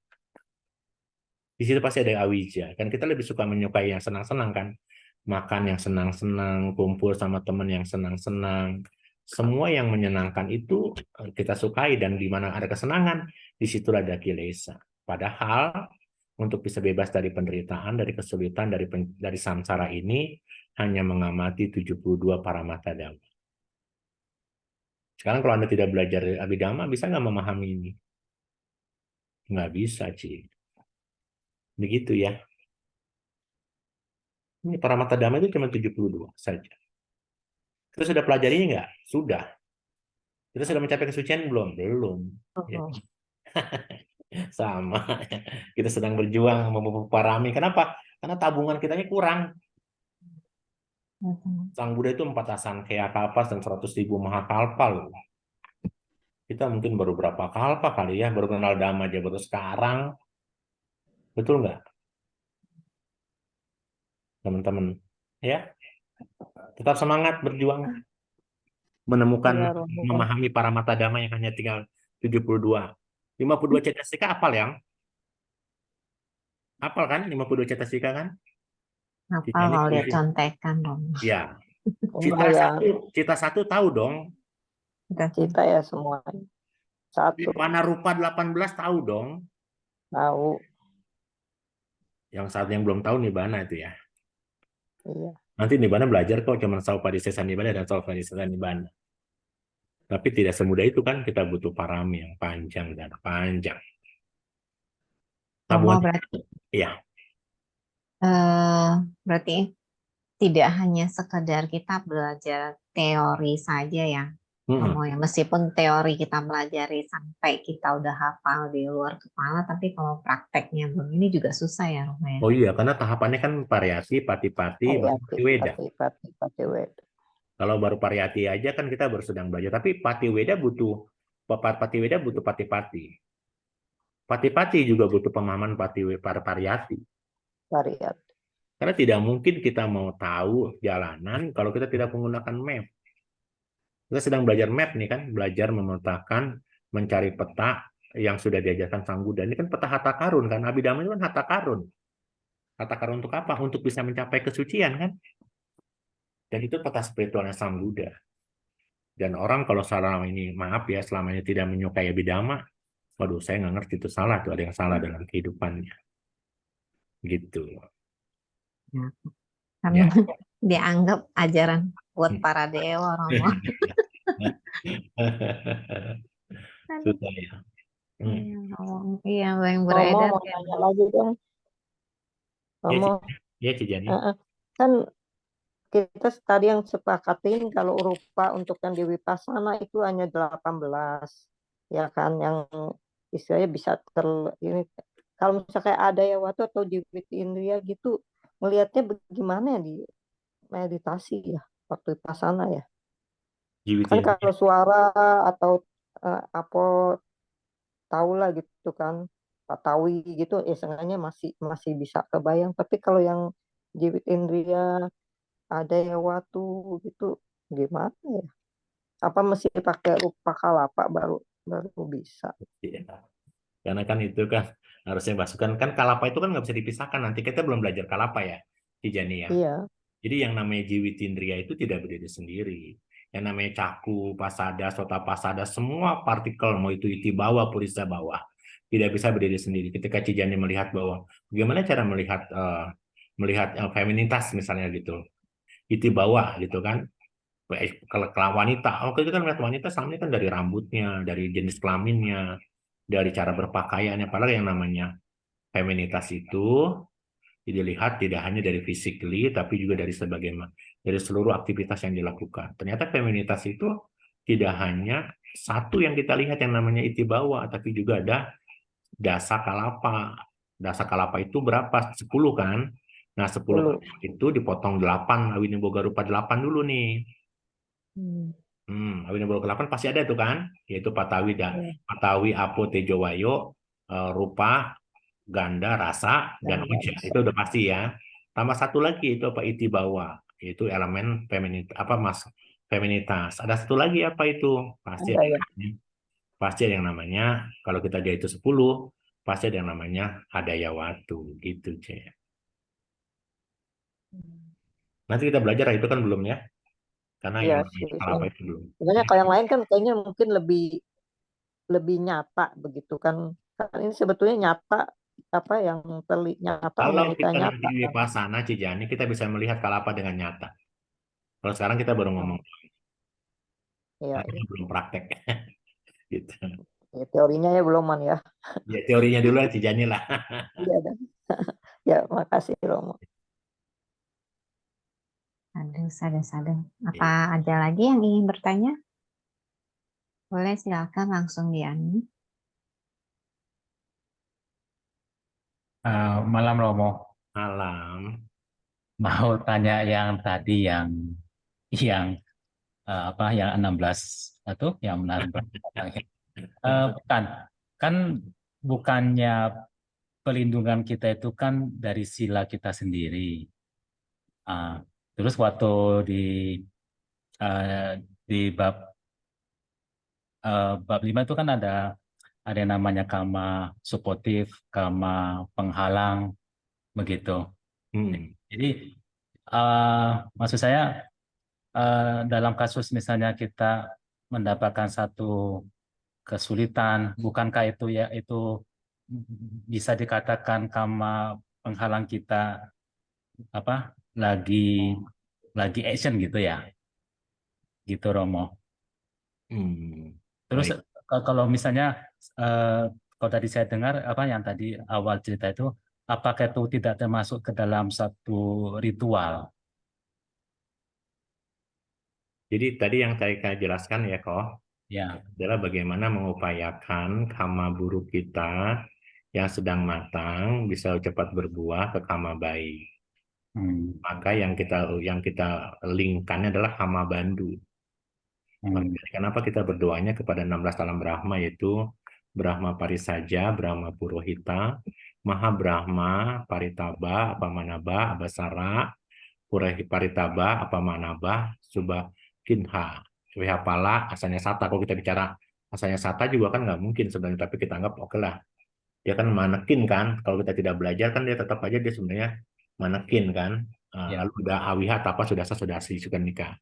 Di situ pasti ada awija. Kan kita lebih suka menyukai yang senang-senang kan. Makan yang senang-senang, kumpul sama teman yang senang-senang. Semua yang menyenangkan itu kita sukai, dan di mana ada kesenangan, di situ ada kilesa. Padahal untuk bisa bebas dari penderitaan, dari kesulitan, dari samsara ini hanya mengamati 72 paramata dhamma. Sekarang kalau Anda tidak belajar Abhidhamma, bisa nggak memahami ini? Nggak bisa, Ci. Begitu ya. Ini paramata dhamma itu cuma 72 saja. Kita sudah pelajarinya nggak? Sudah. Kita sudah mencapai kesucian belum? Belum. Ya. Sama. Kita sedang berjuang memparami. Kenapa? Karena tabungan kitanya kurang. Sang Buddha itu 4 asankaya kalpas dan 100.000 mahakalpa loh. Kita mungkin baru berapa kalpa kali ya, baru kenal Dhamma aja baru sekarang. Betul nggak? Teman-teman. Ya. Tetap semangat berjuang. Menemukan, Iya, Romo. memahami paramata dhamma yang hanya tinggal 72. 52 cetasika apal yang? Apal kan 52 cetasika kan? Apa Sisanya kalau lihat diisi. contekan dong? Ya. Lumayan. Cita satu tahu dong. Cita ya semua. 1 Nibbana rupa 18 tahu dong. tahu. Yang saat yang belum tahu Nibbana itu ya. Iya. Nanti Nibbana belajar kok, cuma Saupadisesa Nibbana dan Saupadisesa Nibbana. Tapi tidak semudah itu kan, kita butuh parami yang panjang dan panjang. Romo Tabungan, berarti ya. berarti tidak hanya sekedar kita belajar teori saja ya, Romo ya. Meskipun teori kita pelajari sampai kita udah hafal di luar kepala, tapi kalau prakteknya belum ini juga susah ya, Romo ya. Oh iya, karena tahapannya kan variasi, pati-pati, baru patiweda. Patiweda. Kalau baru pariyati aja kan kita baru sedang belajar. Tapi patiweda butuh pati-pati. Pati-pati juga butuh pemahaman pariyati. Variat. Karena tidak mungkin kita mau tahu jalanan kalau kita tidak menggunakan map. Kita sedang belajar map nih kan, belajar memetakan, mencari peta yang sudah diajarkan Sang Buddha. Ini kan peta harta karun kan, Abhidhamma itu kan harta karun. Harta karun untuk apa? Untuk bisa mencapai kesucian kan. Dan itu peta spiritualnya Sang Buddha. Dan orang kalau selama ini, maaf ya, selama ini tidak menyukai Abhidhamma, waduh saya nggak ngerti itu salah, tuh ada yang salah dalam kehidupannya. Gitu. Karena Ya. dianggap ajaran buat para dewa, Romo. Susah ya. Iya, yang Romo beredar mau ya. tanya lagi dong. Romo, Ya, Cijani. kan kita tadi yang sepakatin kalau rupa untuk yang di Vipassana itu hanya 18. Ya kan, yang istilahnya bisa ini. Kalau misalnya ada ya waktu atau Jivit Indriya gitu, melihatnya bagaimana ya di meditasi ya, waktu Vipassana ya. Kan kalau suara atau apa tahu lah gitu kan, Pak Tawi gitu, ya seenggaknya masih bisa kebayang. Tapi kalau yang Jiwit Indria, ada ya Watu gitu, gimana ya? Apa mesti pakai rupa kalapa baru baru bisa? Iya. Karena kan itu kan harusnya masukan kan kalapa itu kan nggak bisa dipisahkan. Nanti kita belum belajar kalapa ya, Tijani ya. Iya, Jadi yang namanya Jiwitindria itu tidak berdiri sendiri. Yang namanya caku, pasada, sota pasada, semua partikel mau itu iti bawah, purisa bawah tidak bisa berdiri sendiri. Ketika Cijani melihat bahwa bagaimana cara melihat feminitas misalnya gitu, iti bawah gitu kan. Kalau wanita, kita kan melihat wanita sama ini kan dari rambutnya, dari jenis kelaminnya, dari cara berpakaiannya. Padahal yang namanya feminitas itu dilihat tidak hanya dari physically, tapi juga dari seluruh aktivitas yang dilakukan. Ternyata feminitas itu tidak hanya satu yang kita lihat yang namanya itibawa, tapi juga ada dasa kalapa. Dasa kalapa itu berapa? 10 kan? Nah, 10 dulu. itu dipotong 8, awini boga rupa 8 dulu nih. Hmm, Awini boga 8 pasti ada tuh kan? Yaitu iya, Patawi, Apo, Tejo, Wayo, rupa, ganda, rasa, dan dan uja. Itu udah pasti ya. Tambah satu lagi itu apa iti bawah, yaitu elemen feminitas. Ada satu lagi apa itu? ada ya. Pasti ada yang namanya kalau kita dia itu 10, pasti ada yang namanya adayawatu gitu, C. Nanti kita belajar itu kan belum ya. Karena Iya yang sih. namanya kelapa itu belum. Sebenarnya kalau yang lain kan kayaknya mungkin lebih lebih nyata begitu kan. Kan ini sebetulnya nyata, apa yang nyata Kalau menita kita nanti nyata di kan. Vipassana, Cijani, kita bisa melihat kalapa dengan nyata. Kalau sekarang kita baru ngomong, Oh, iya, karena iya. kita belum praktek. Gitu. Ya, teorinya ya beloman ya. Ya teorinya dulu Cijani lah. Iya dan ya makasih Romo. Aduh, sada-sada. Apa Iya. ada lagi yang ingin bertanya? Boleh silakan langsung di unmute. Malam Romo, Alam. mau tanya yang tadi yang apa yang 16 atau yang menarik belakang. Bukan, kan bukannya pelindungan kita itu kan dari sila kita sendiri. Ah, terus waktu di di bab 5 itu kan ada yang namanya kama suportif, kama penghalang begitu. Hmm. Jadi maksud saya dalam kasus misalnya kita mendapatkan satu kesulitan, bukankah itu ya itu bisa dikatakan kama penghalang kita apa lagi action gitu ya, gitu Romo. Hmm. Terus Baik. kalau misalnya eh, kalau tadi saya dengar apa yang tadi awal cerita itu, apakah itu tidak termasuk ke dalam satu ritual? Jadi tadi yang saya jelaskan ya kok Ya. adalah bagaimana mengupayakan kama buruk kita yang sedang matang bisa cepat berbuah ke kama baik. Hmm, Maka yang kita linkkan adalah kama bandu. Maka hmm, kenapa kita berdoanya kepada 16 alam Brahma yaitu Brahma Parisaja, Brahma Purohita, Maha Brahma, Paritaba, Apamanaba, Abasara, Paritaba, Apamanaba, Subhakinha, Vihapala, asalnya Sata. Kalau kita bicara asalnya Sata juga kan nggak mungkin sebenarnya, tapi kita anggap oke lah. Dia kan manekin kan, kalau kita tidak belajar kan dia tetap aja dia sebenarnya manekin kan. ya. Lalu udah awihat apa sudah sah sudah asli sudah nikah.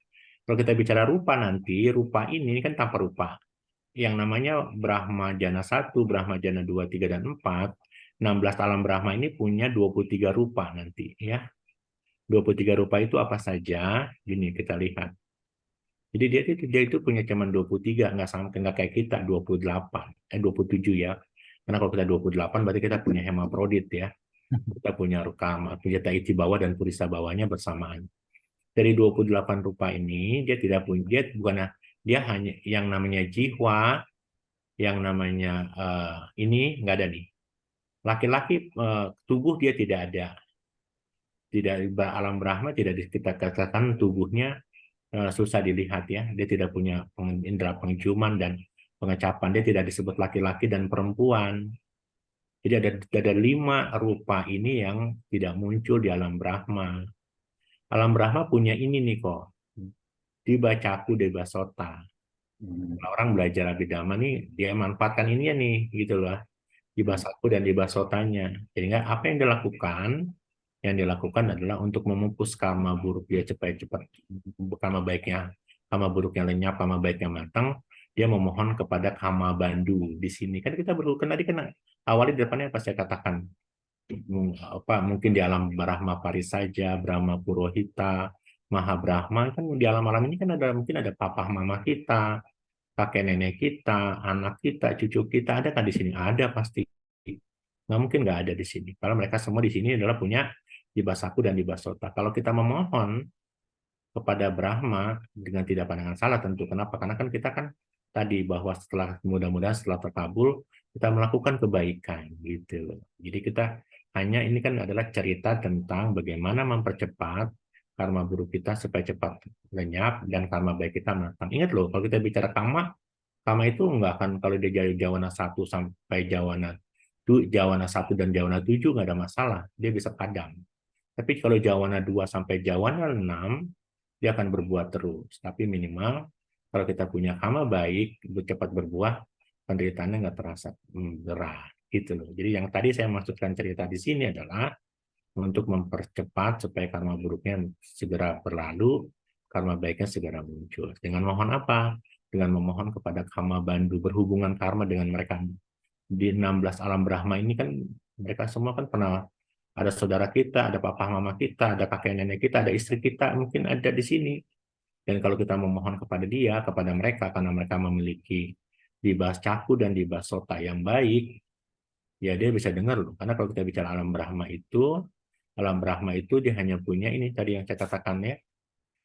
Kalau kita bicara rupa nanti, rupa ini kan tanpa rupa. Yang namanya Brahma Jana 1, Brahma Jana 2, 3, dan 4, 16 alam Brahma ini punya 23 rupa nanti ya. 23 rupa itu apa saja? Gini kita lihat. Jadi dia itu punya cuman 23, nggak sama nggak kayak kita 28, 27 ya. Karena kalau kita 28 berarti kita punya hemaprodit ya. Kita punya rekam, punya taiti bawah dan purisa bawahnya bersamaan. Dari 28 rupa ini dia tidak punya, dia hanya yang namanya jiwa, yang namanya ini nggak ada nih. Laki-laki tubuh dia tidak ada. Tidak alam Brahma tidak kita katakan tubuhnya susah dilihat ya. Dia tidak punya indera penciuman dan pengecapan dia tidak disebut laki-laki dan perempuan. Jadi ada 5 rupa ini yang tidak muncul di alam Brahma. Alam Brahma punya ini nih kok, dibacaku debasota. Kalau orang belajar Abhidhamma nih, dia manfaatkan ini ya nih, gitu loh. Dibasaku dan dibasotanya. Sehingga apa yang dilakukan? Yang dilakukan adalah untuk memupus karma buruk dia cepat-cepat, karma buruknya lenyap, karma baiknya matang. Dia memohon kepada Kama Bandhu di sini. Kan kita tadi kan awalnya di depannya pas saya katakan mungkin di alam Brahma Parisaja, Brahma Purohita, Maha Brahma, kan di alam-alam ini kan mungkin ada papa mama kita, kakek nenek kita, anak kita, cucu kita, ada kan di sini? Ada pasti. Nggak mungkin nggak ada di sini. Kalau mereka semua di sini adalah punya Dibasaku dan Dibasota. Kalau kita memohon kepada Brahma dengan tidak pandangan salah tentu. Kenapa? Karena kan kita kan tadi bahwa mudah-mudahan setelah terkabul kita melakukan kebaikan gitu loh. Jadi kita hanya ini kan adalah cerita tentang bagaimana mempercepat karma buruk kita supaya cepat lenyap dan karma baik kita matang. Ingat loh, kalau kita bicara karma itu enggak akan kalau dia dari Jawana 1 sampai Jawana 1 dan Jawana 7 nggak ada masalah, dia bisa padam. Tapi kalau Jawana 2 sampai Jawana 6 dia akan berbuah terus. Tapi minimal kalau kita punya karma baik, cepat berbuah, penderitaannya nggak terasa berat gitu loh. Jadi yang tadi saya maksudkan cerita di sini adalah untuk mempercepat supaya karma buruknya segera berlalu, karma baiknya segera muncul. Dengan mohon apa? Dengan memohon kepada Kama Bandhu, berhubungan karma dengan mereka. Di 16 alam Brahma ini kan mereka semua kan pernah ada saudara kita, ada papa mama kita, ada kakek nenek kita, ada istri kita, mungkin ada di sini. Dan kalau kita memohon kepada dia, kepada mereka, karena mereka memiliki Dibasaku dan Dibasota yang baik, ya dia bisa dengar loh. Karena kalau kita bicara alam Brahma itu dia hanya punya ini tadi yang saya katakan ya.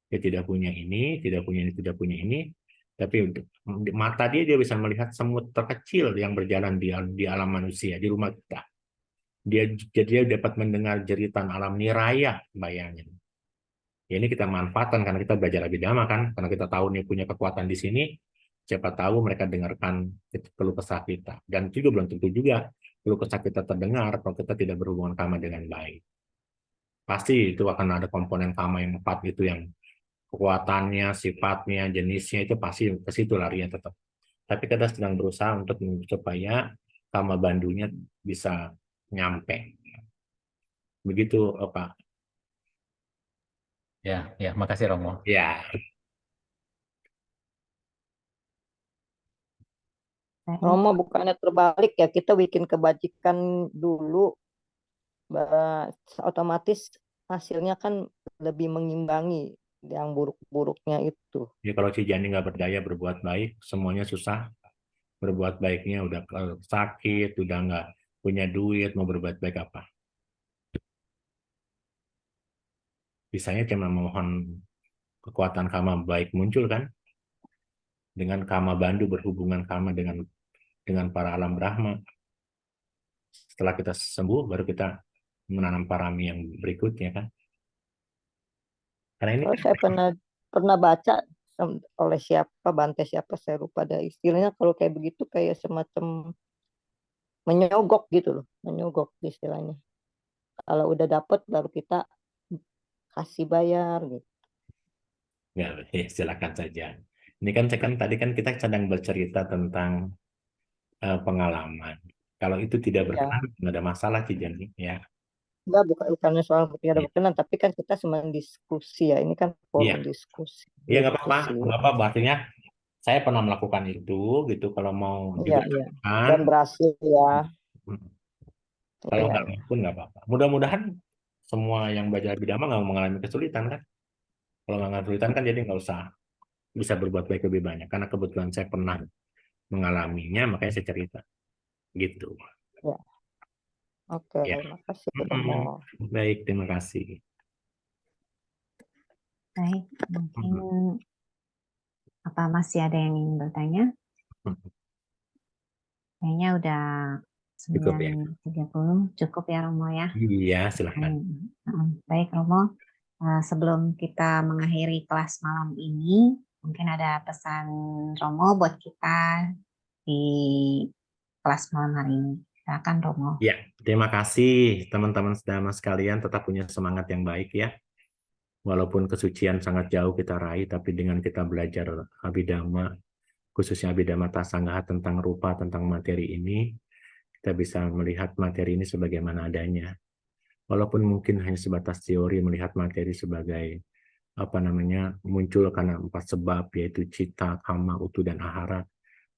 Dia tidak punya ini, tidak punya ini, tidak punya ini. Tapi untuk mata dia bisa melihat semut terkecil yang berjalan di alam manusia, di rumah kita. Dia dapat mendengar jeritan alam niraya, bayangin. Ya, ini kita manfaatkan karena kita belajar Abhidhamma kan, karena kita tahu nih punya kekuatan di sini, siapa tahu mereka dengarkan keluh kesah kita. Dan juga belum tentu juga keluh kesah kita terdengar kalau kita tidak berhubungan karma dengan baik. Pasti itu akan ada komponen karma yang 4 itu yang kekuatannya, sifatnya, jenisnya itu pasti ke situ larinya tetap. Tapi kita sedang berusaha untuk supaya karma bandunya bisa nyampe. Begitu, Pak. Ya, makasih Romo. Ya. Romo bukannya terbalik ya, kita bikin kebajikan dulu, otomatis hasilnya kan lebih mengimbangi yang buruk-buruknya itu. Ya kalau Cijani nggak berdaya berbuat baik, semuanya susah. Berbuat baiknya udah sakit, udah nggak punya duit, mau berbuat baik apa? Bisanya cuma memohon kekuatan karma baik muncul kan? Dengan karma bandu berhubungan karma dengan para alam Brahma. Setelah kita sembuh, baru kita menanam parami yang berikutnya kan? Karena ini Saya pernah baca oleh siapa, Bante siapa saya lupa, ada istilahnya kalau kayak begitu kayak semacam menyogok gitu loh, menyogok istilahnya. Kalau udah dapet baru kita kasih bayar gitu. ya, silakan saja. Ini kan tadi kan kita sedang bercerita tentang pengalaman. Kalau itu tidak berkenan, nggak ada masalah Cijani ya. Enggak, bukannya soal tidak ada Iya. berkenan, tapi kan kita cuma diskusi ya. Ini kan forum Iya. diskusi. Iya nggak apa-apa, Gitu sih. nggak apa-apa. Artinya saya pernah melakukan itu, gitu. Kalau mau Iya, juga iya. lakukan, Dan berhasil ya. kalau Iya, nggak iya. pun nggak apa-apa. Mudah-mudahan semua yang belajar Abhidhamma nggak mengalami kesulitan kan. Kalau nggak mengalami kesulitan kan jadi nggak usah bisa berbuat baik lebih banyak. Karena kebetulan saya pernah mengalaminya, makanya saya cerita. Gitu. Ya. Oke, Ya. makasih Romo. Baik, terima kasih. Baik, mungkin apa masih ada yang ingin bertanya? Kayaknya udah Cukup ya. 9.30, cukup ya Romo ya. Iya, silakan. Baik Romo, sebelum kita mengakhiri kelas malam ini, mungkin ada pesan Romo buat kita di kelas malam hari ini. Silakan Romo. Ya, terima kasih teman-teman sedama sekalian, tetap punya semangat yang baik ya. Walaupun kesucian sangat jauh kita raih, tapi dengan kita belajar Abhidhamma, khususnya Abhidhamma Tasanggaha tentang rupa, tentang materi ini, kita bisa melihat materi ini sebagaimana adanya. Walaupun mungkin hanya sebatas teori melihat materi sebagai muncul karena 4 sebab, yaitu cita, kama, utu, dan ahara.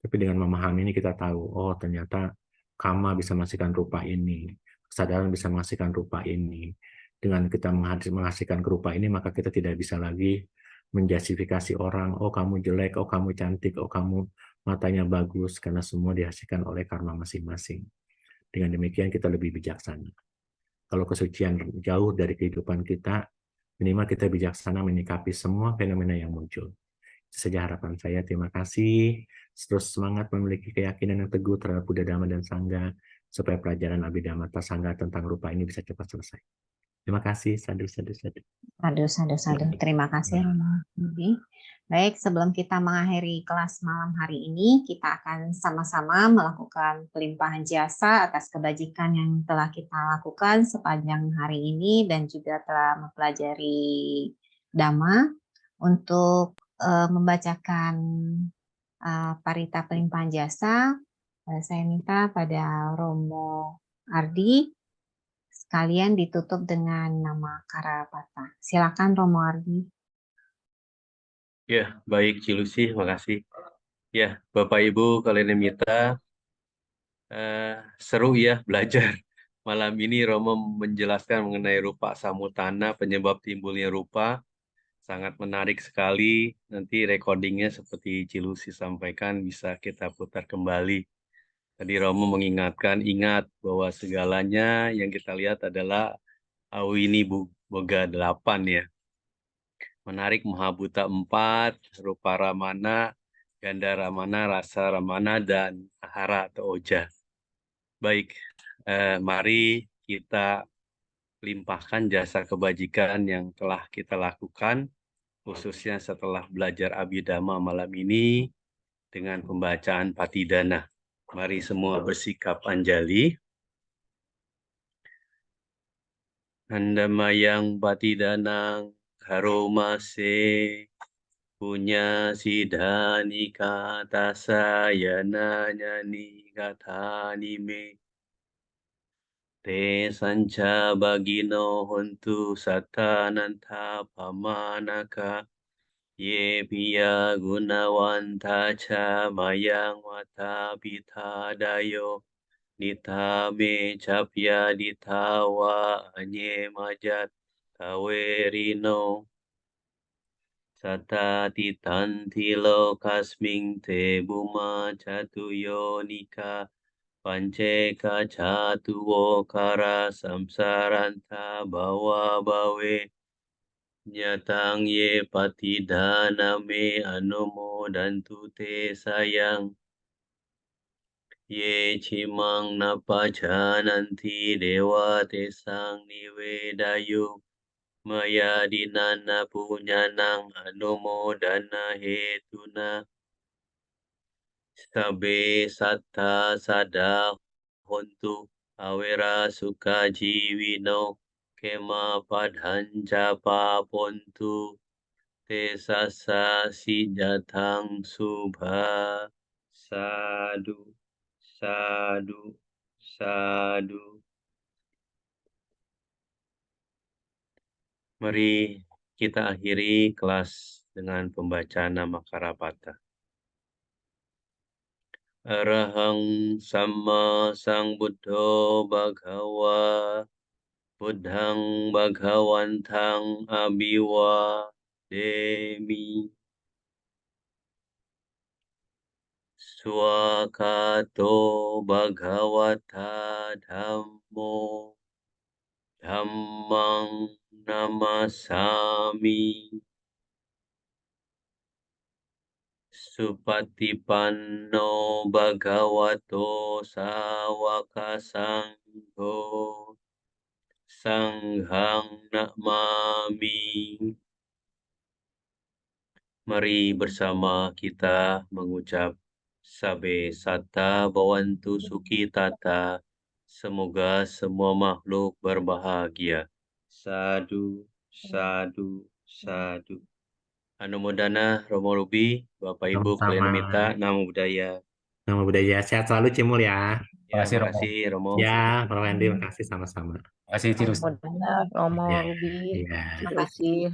Tapi dengan memahami ini kita tahu, oh ternyata kama bisa menghasilkan rupa ini, kesadaran bisa menghasilkan rupa ini. Dengan kita menghasilkan rupa ini, maka kita tidak bisa lagi menjustifikasi orang, oh kamu jelek, oh kamu cantik, oh kamu matanya bagus, karena semua dihasilkan oleh karma masing-masing. Dengan demikian kita lebih bijaksana. Kalau kesucian jauh dari kehidupan kita, minimal kita bijaksana menyikapi semua fenomena yang muncul. Itu saja harapan saya. Terima kasih. Terus semangat memiliki keyakinan yang teguh terhadap Buddha, Dhamma, dan Sangha, supaya pelajaran Abhidhamma Tasanggaha tentang rupa ini bisa cepat selesai. Terima kasih. Sadu, sadu, sadu. Sadu. Terima kasih Romo. Baik, sebelum kita mengakhiri kelas malam hari ini, kita akan sama-sama melakukan pelimpahan jasa atas kebajikan yang telah kita lakukan sepanjang hari ini dan juga telah mempelajari Dhamma. Untuk membacakan parita pelimpahan jasa, saya minta pada Romo Ardi sekalian ditutup dengan nama Karapata. Silakan Romo Ardi. Ya, baik Cilusi, makasih. Ya, Bapak Ibu kalian yang mita, seru ya belajar. Malam ini Romo menjelaskan mengenai rupa samutana, penyebab timbulnya rupa. Sangat menarik sekali. Nanti recordingnya seperti Cilusi sampaikan bisa kita putar kembali. Tadi Romo mengingatkan, ingat bahwa segalanya yang kita lihat adalah Awini Boga 8 ya. Menarik Mahabhuta 4, Rupa Ramana, Ganda Ramana, Rasa Ramana, dan Ahara atau Oja. Baik, mari kita limpahkan jasa kebajikan yang telah kita lakukan, khususnya setelah belajar Abhidhamma malam ini dengan pembacaan Patidana. Mari semua bersikap anjali. Andamayang Patidanang Karomase punya sidhani kata sayana nyani kata nime te sanca bagino hontu satananta pamanaka ye piya gunawanta ca mayang mata pitadayo nitame capya ditawa anye majat kawerino Sata titanti lokasming te buma catu yonika panceka catu wokara samsaranta bawa bawe nyatang ye patidana me anomo dantu te sayang ye cimang napajananti dewa te sang niwedayu Maya dinana punyanang anumodana hetuna sabe satta sada hontu awera suka jiwino kema padhanja papontu te sasa sijatang subha sadu sadu sadu. Mari kita akhiri kelas dengan pembacaan nama Karapata. Arahang Sama Sang Buddho Bhagawa Buddhang Bhagawantang Abiwa Demi Swakato Bhagawata Dhammo Dhammang Namasami Supatipanno Bhagavato Sawaka Sangho Sanghang Namami. Mari bersama kita mengucap Sabe sata bawantu suki tata. Semoga semua makhluk berbahagia. Sadu, sadu, sadu. Anumodana Romo Ruby, Bapak Ibu kalian Sama-sama. minta Namo Buddhaya. Nama budaya. Sehat selalu Cimul ya. Terima kasih Romo. Makasih Romo. Ya, Pak Wendy, makasih sama-sama. Terima kasih Cirus. Mudah-mudahan Romo Ya, Ruby, ya. Cirusi.